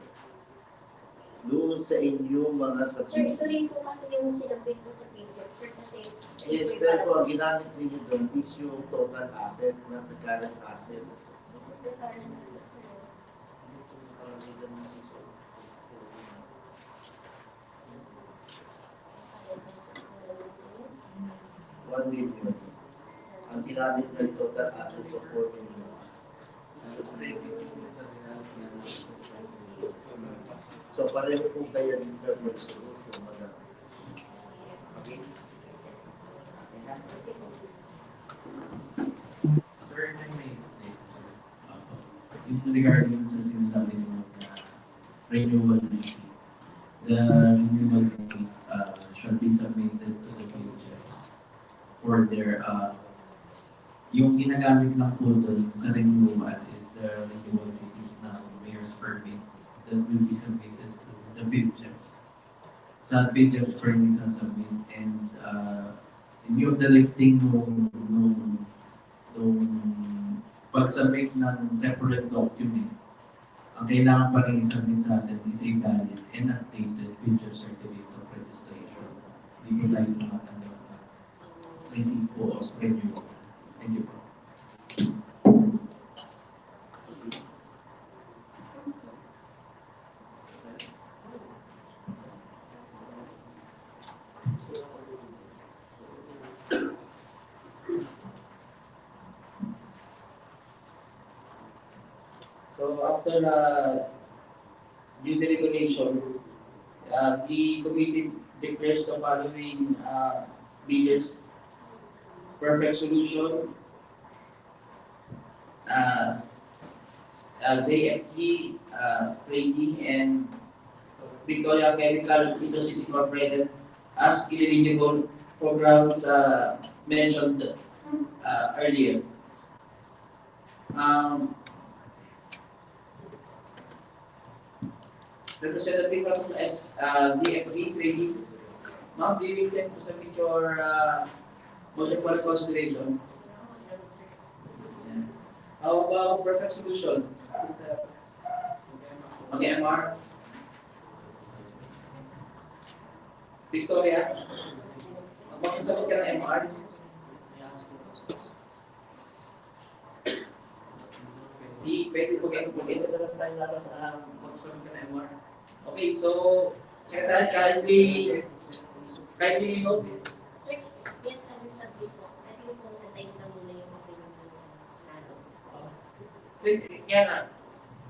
Doon sa inyong mga Sir, ito subject. rin po kasi yung sinabit ko sa picture, sir, kasi Yes, pero po ang ginamit ninyo doon is yung total assets, not the current assets. this is the current asset, sir. 1 million. Ang ginamit na yung total assets of 4 million. So pareho po kayo in terms of solution, madam. okay. Sir, if I may update, sir. Yung regarding sa sinasabi mo na renewability, the renewability shall be submitted to the pages for their yung ginagamit lang po doon sa renewal is the renewal receipt ng mayor's permit that will be submitted to the pages. Sa pages for yung submit and in view of the lifting nung pag-submit ng separate document, ang kailangan pa rin i-submit sa atin is a valid and updated picture certificate of registration. Hindi ko tayo tumatanggap na receipt po of renewal. Thank you po. So after due deliberation, the committee declares the following bidders: Perfect Solution, ZFG Trading, and Victoria Chemical Industries Incorporated as ineligible for grounds mentioned earlier. Representative from ZFD Trading, ma'am, do you intend to submit your motion for consideration? Yeah. How about Perfect Solution? Okay, MR. Victoria, magsasagot ka ng MR? Di, pwede po kayo ito na lang tayo naroon magsasagot ka ng MR. Okay, so, Secretary, kindly note. Sir, yes, I will submit po. I think po natayin na muna yung opinion ng nalo. Kaya nga,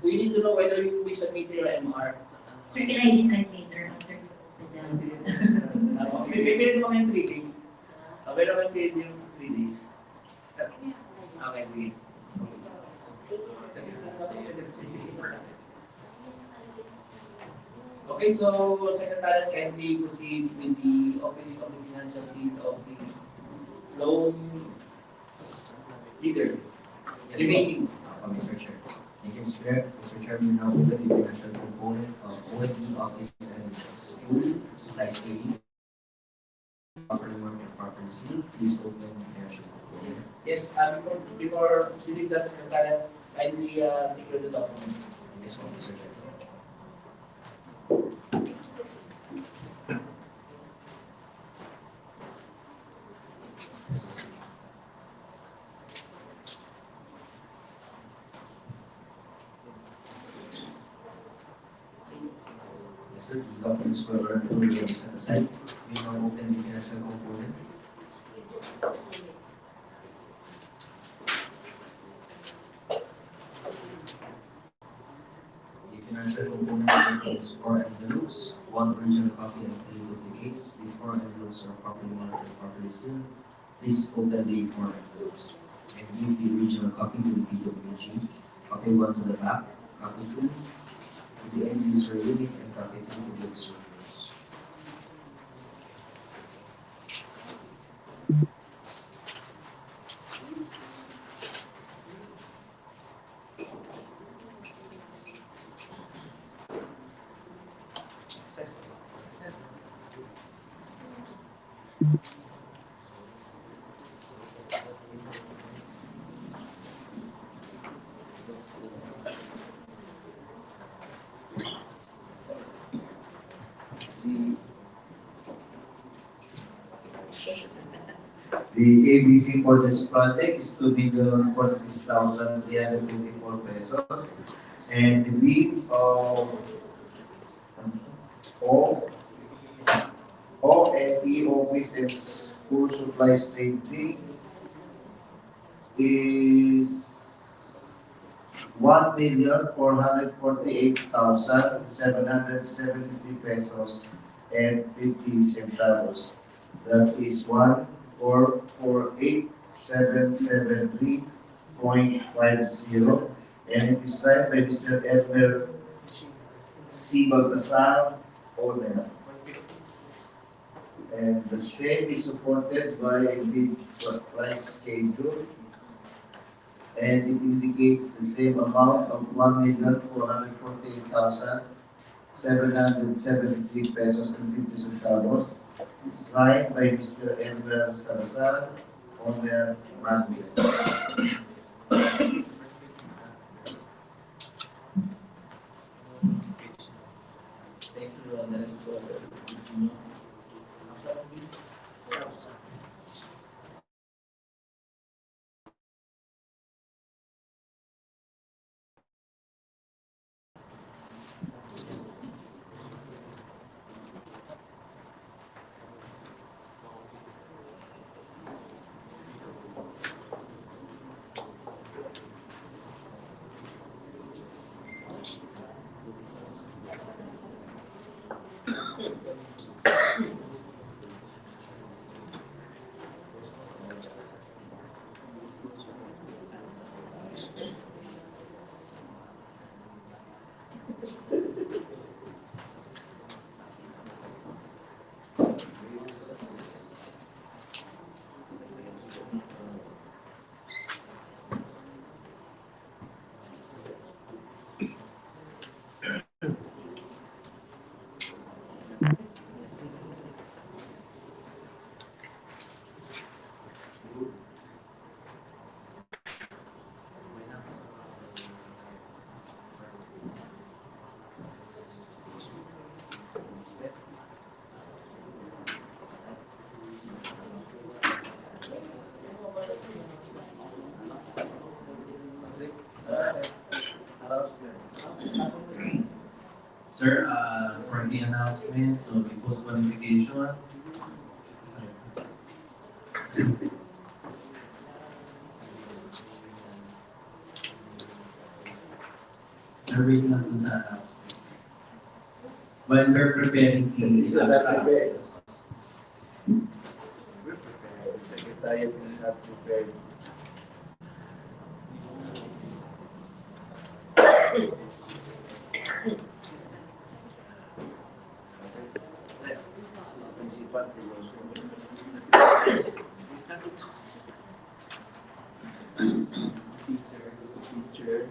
we need to know whether you will be submitting your MR. Sir, can I decide later after you open the... May mo ngayon 3 days. Okay naman kayo yung 3 days. Okay, sige. Okay, so Secretary, kindly proceed with the opening of the financial sheet of the loan leader. Remaining. Mr. Chair. Thank you, Mr. Chair. Mr. Chair, we now open the financial component of ONE Office and School Supplies AD. Properly marked and properly sealed. Please open the financial component. Yes, before proceeding that, Secretary, kindly secure the document. Yes, Mr. Chair. Yes, sir. The documents were already set aside. We now open the financial component. The financial component contains 4 envelopes, 1 original copy and 3 duplicates. The 4 envelopes are properly marked and properly sealed. Please open the 4 envelopes and give the original copy to the PWG, copy 1 to the back, copy 2 to the end user unit, and copy 3 to the servers. The ABC for this project is 2,046,324 pesos. And the bid of O, O&E Office and School Supplies Trading is 1,448,773 pesos and 50 centavos. That is 1,448,773.50, and it is signed by Mr. Edmer C. Baltasar, owner. And the same is supported by a bid price schedule, and it indicates the same amount of 1,448,773 pesos and 50 centavos, signed by Mr. Enver Salazar, owner Manila. Thank you, Director. Sir, for the announcement, so the post qualification. Sir, wait lang dun sa announcement. When we're preparing the abstract. The Secretariat is not prepared. Principal, teacher.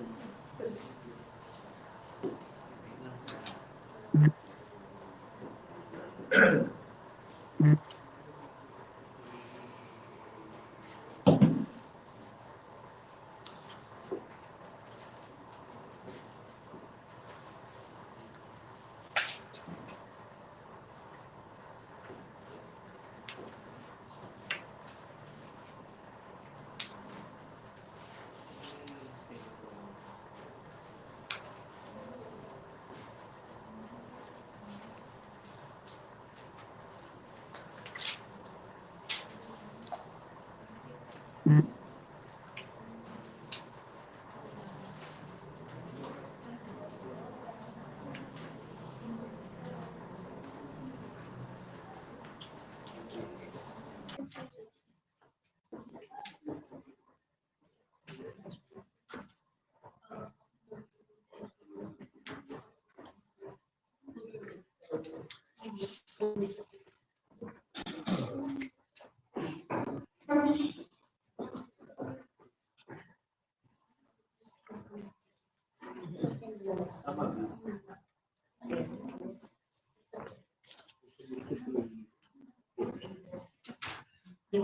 So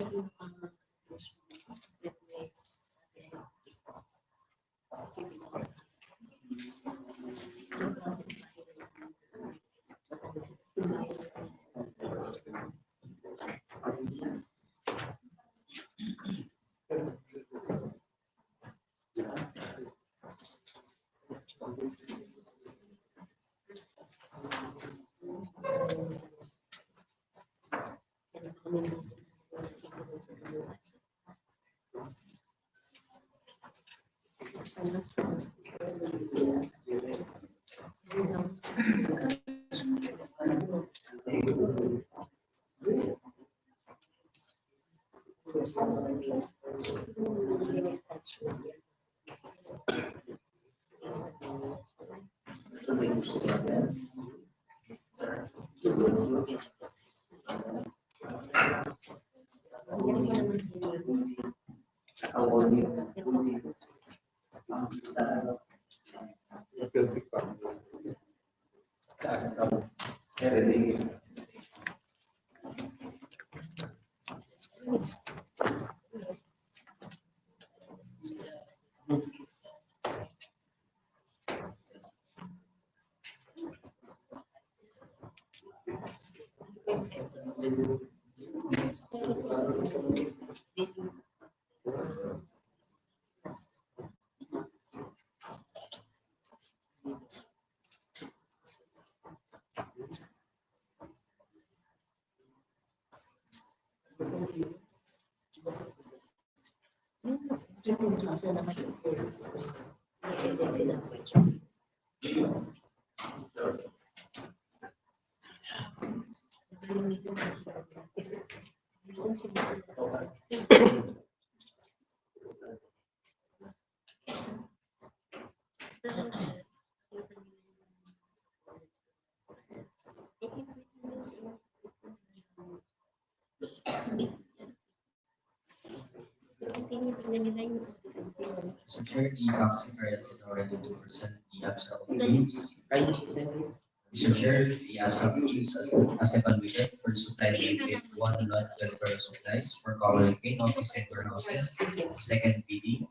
Chair, the vaccine area is now ready to present the abstract of claims. Mr. Chair, the abstract claims as evaluated for the supply limited one lot delivery supplies for common main office and warehouses. Second PD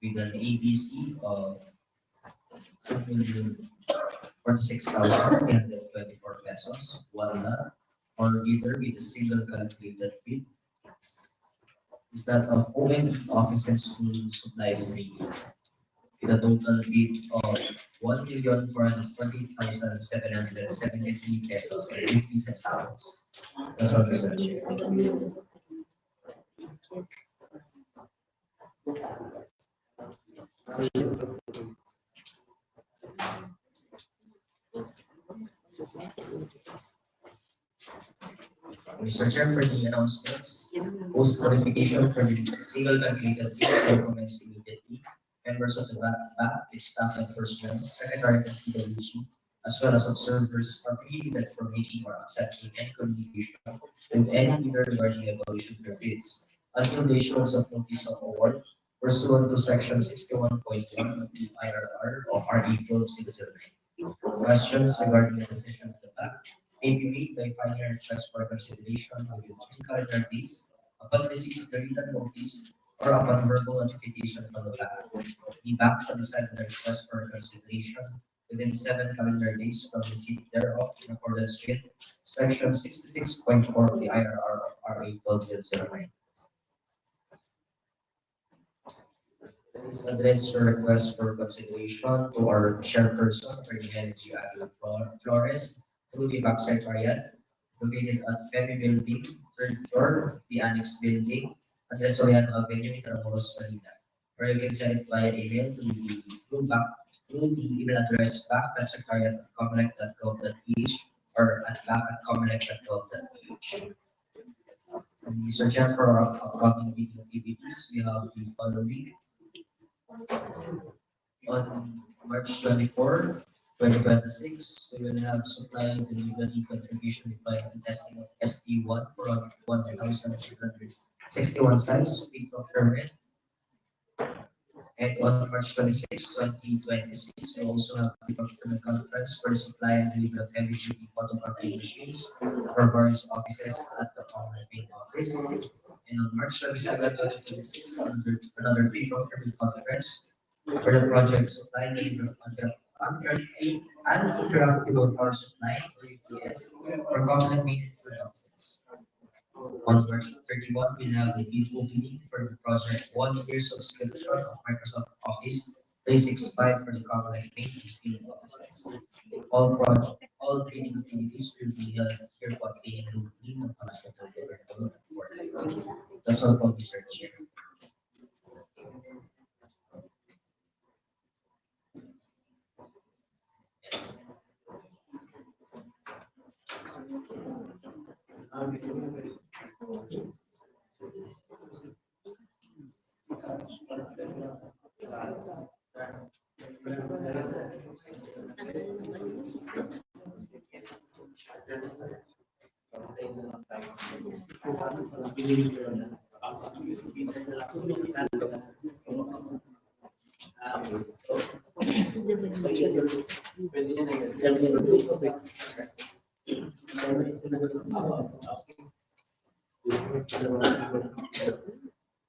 with an ABC of 2,046,324 pesos, one lot, or either with a single calculated bid is that of open office and school supplies rate with a total bid of 1,440,773 pesos and 50 centavos. That's all, Mr. Chair. Mr. Chair, for the announcements, post notification for the single calculated fee shall commence immediately. Members of the back, its staff and personnel, secretary and CWG, as well as observers are prohibited from making or accepting any communication with any leader regarding the evaluation periods until the issuance of notice of award pursuant to section 61.1 of the IRR of RE 12,609. Questions regarding the decision of the back may be made by filing a request for consideration within 3 calendar days upon receipt of the written notice or upon verbal notification from the back. The back shall decide on the request for consideration within 7 calendar days from receipt thereof in accordance with section 66.4 of the IRR of RA 1209. Please address your request for consideration to our chairperson, Attorney Energy Aguila Flores, through the back secretariat located at Femi Building, third floor, the Annex Building, at the Soriano Avenue, Intramuros, Manila. Or you can send it via email to the through the email address back@secretariat@comelec.gov.ph or at back@comelec.gov.ph. Mr. Chair, for our upcoming meeting activities, we have the following. On March 24, 2026, we will have supply and delivery configuration required and testing of ST1 for 1,661 size, peak procurement. And on March 26, 2026, we also have the procurement conference for the supply and delivery of heavy duty photocopy machines for various offices at the COMELEC main office. And on March 27, 2026, another pre-procurement conference for the project supply and delivery of uninterruptible power supply or UPS for COMELEC main offices. On March 31, we have the bid opening for the project 1 year subscription of Microsoft Office 365 for the Comelec main and field offices. All training activities will be held here for training room 3 ng Palacio del Gobernador. That's all from Mr. Chair.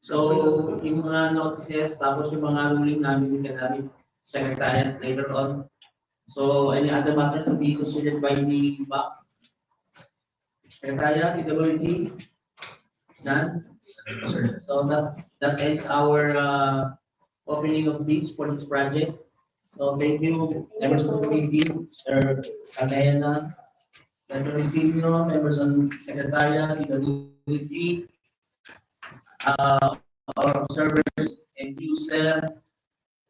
So, yung mga notices, tapos yung mga ruling namin namin secretariat later on. So, any other matters to be considered by the BAC? Secretariat, PWD? None? So, that ends our opening of bids for this project. So, thank you, members of the committee, Sir Katayana, Member Ricino, members on Secretariat, PWD, our observers and user,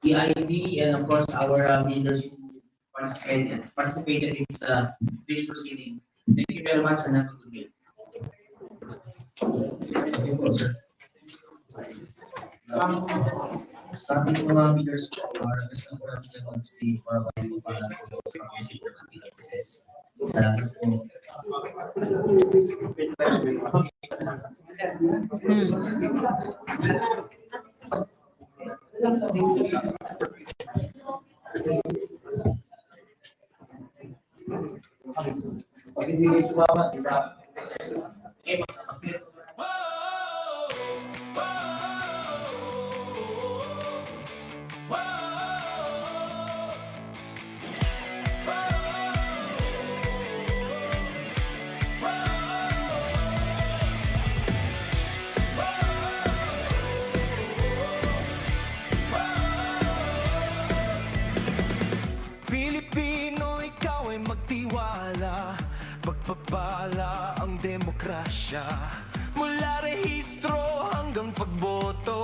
EIB, and of course our leaders who participated in this proceeding. Thank you very much and have a good day. Thank you po, sir. Sabi ng mga leaders po, request na po namin dyan mag-stay for a while po para po mag-visit ng ating offices. Salamat po. Pag hindi kayo sumama, di ba? Pilipino, ikaw ay magtiwala. Pagpapala ang demokrasya. Mula rehistro hanggang pagboto.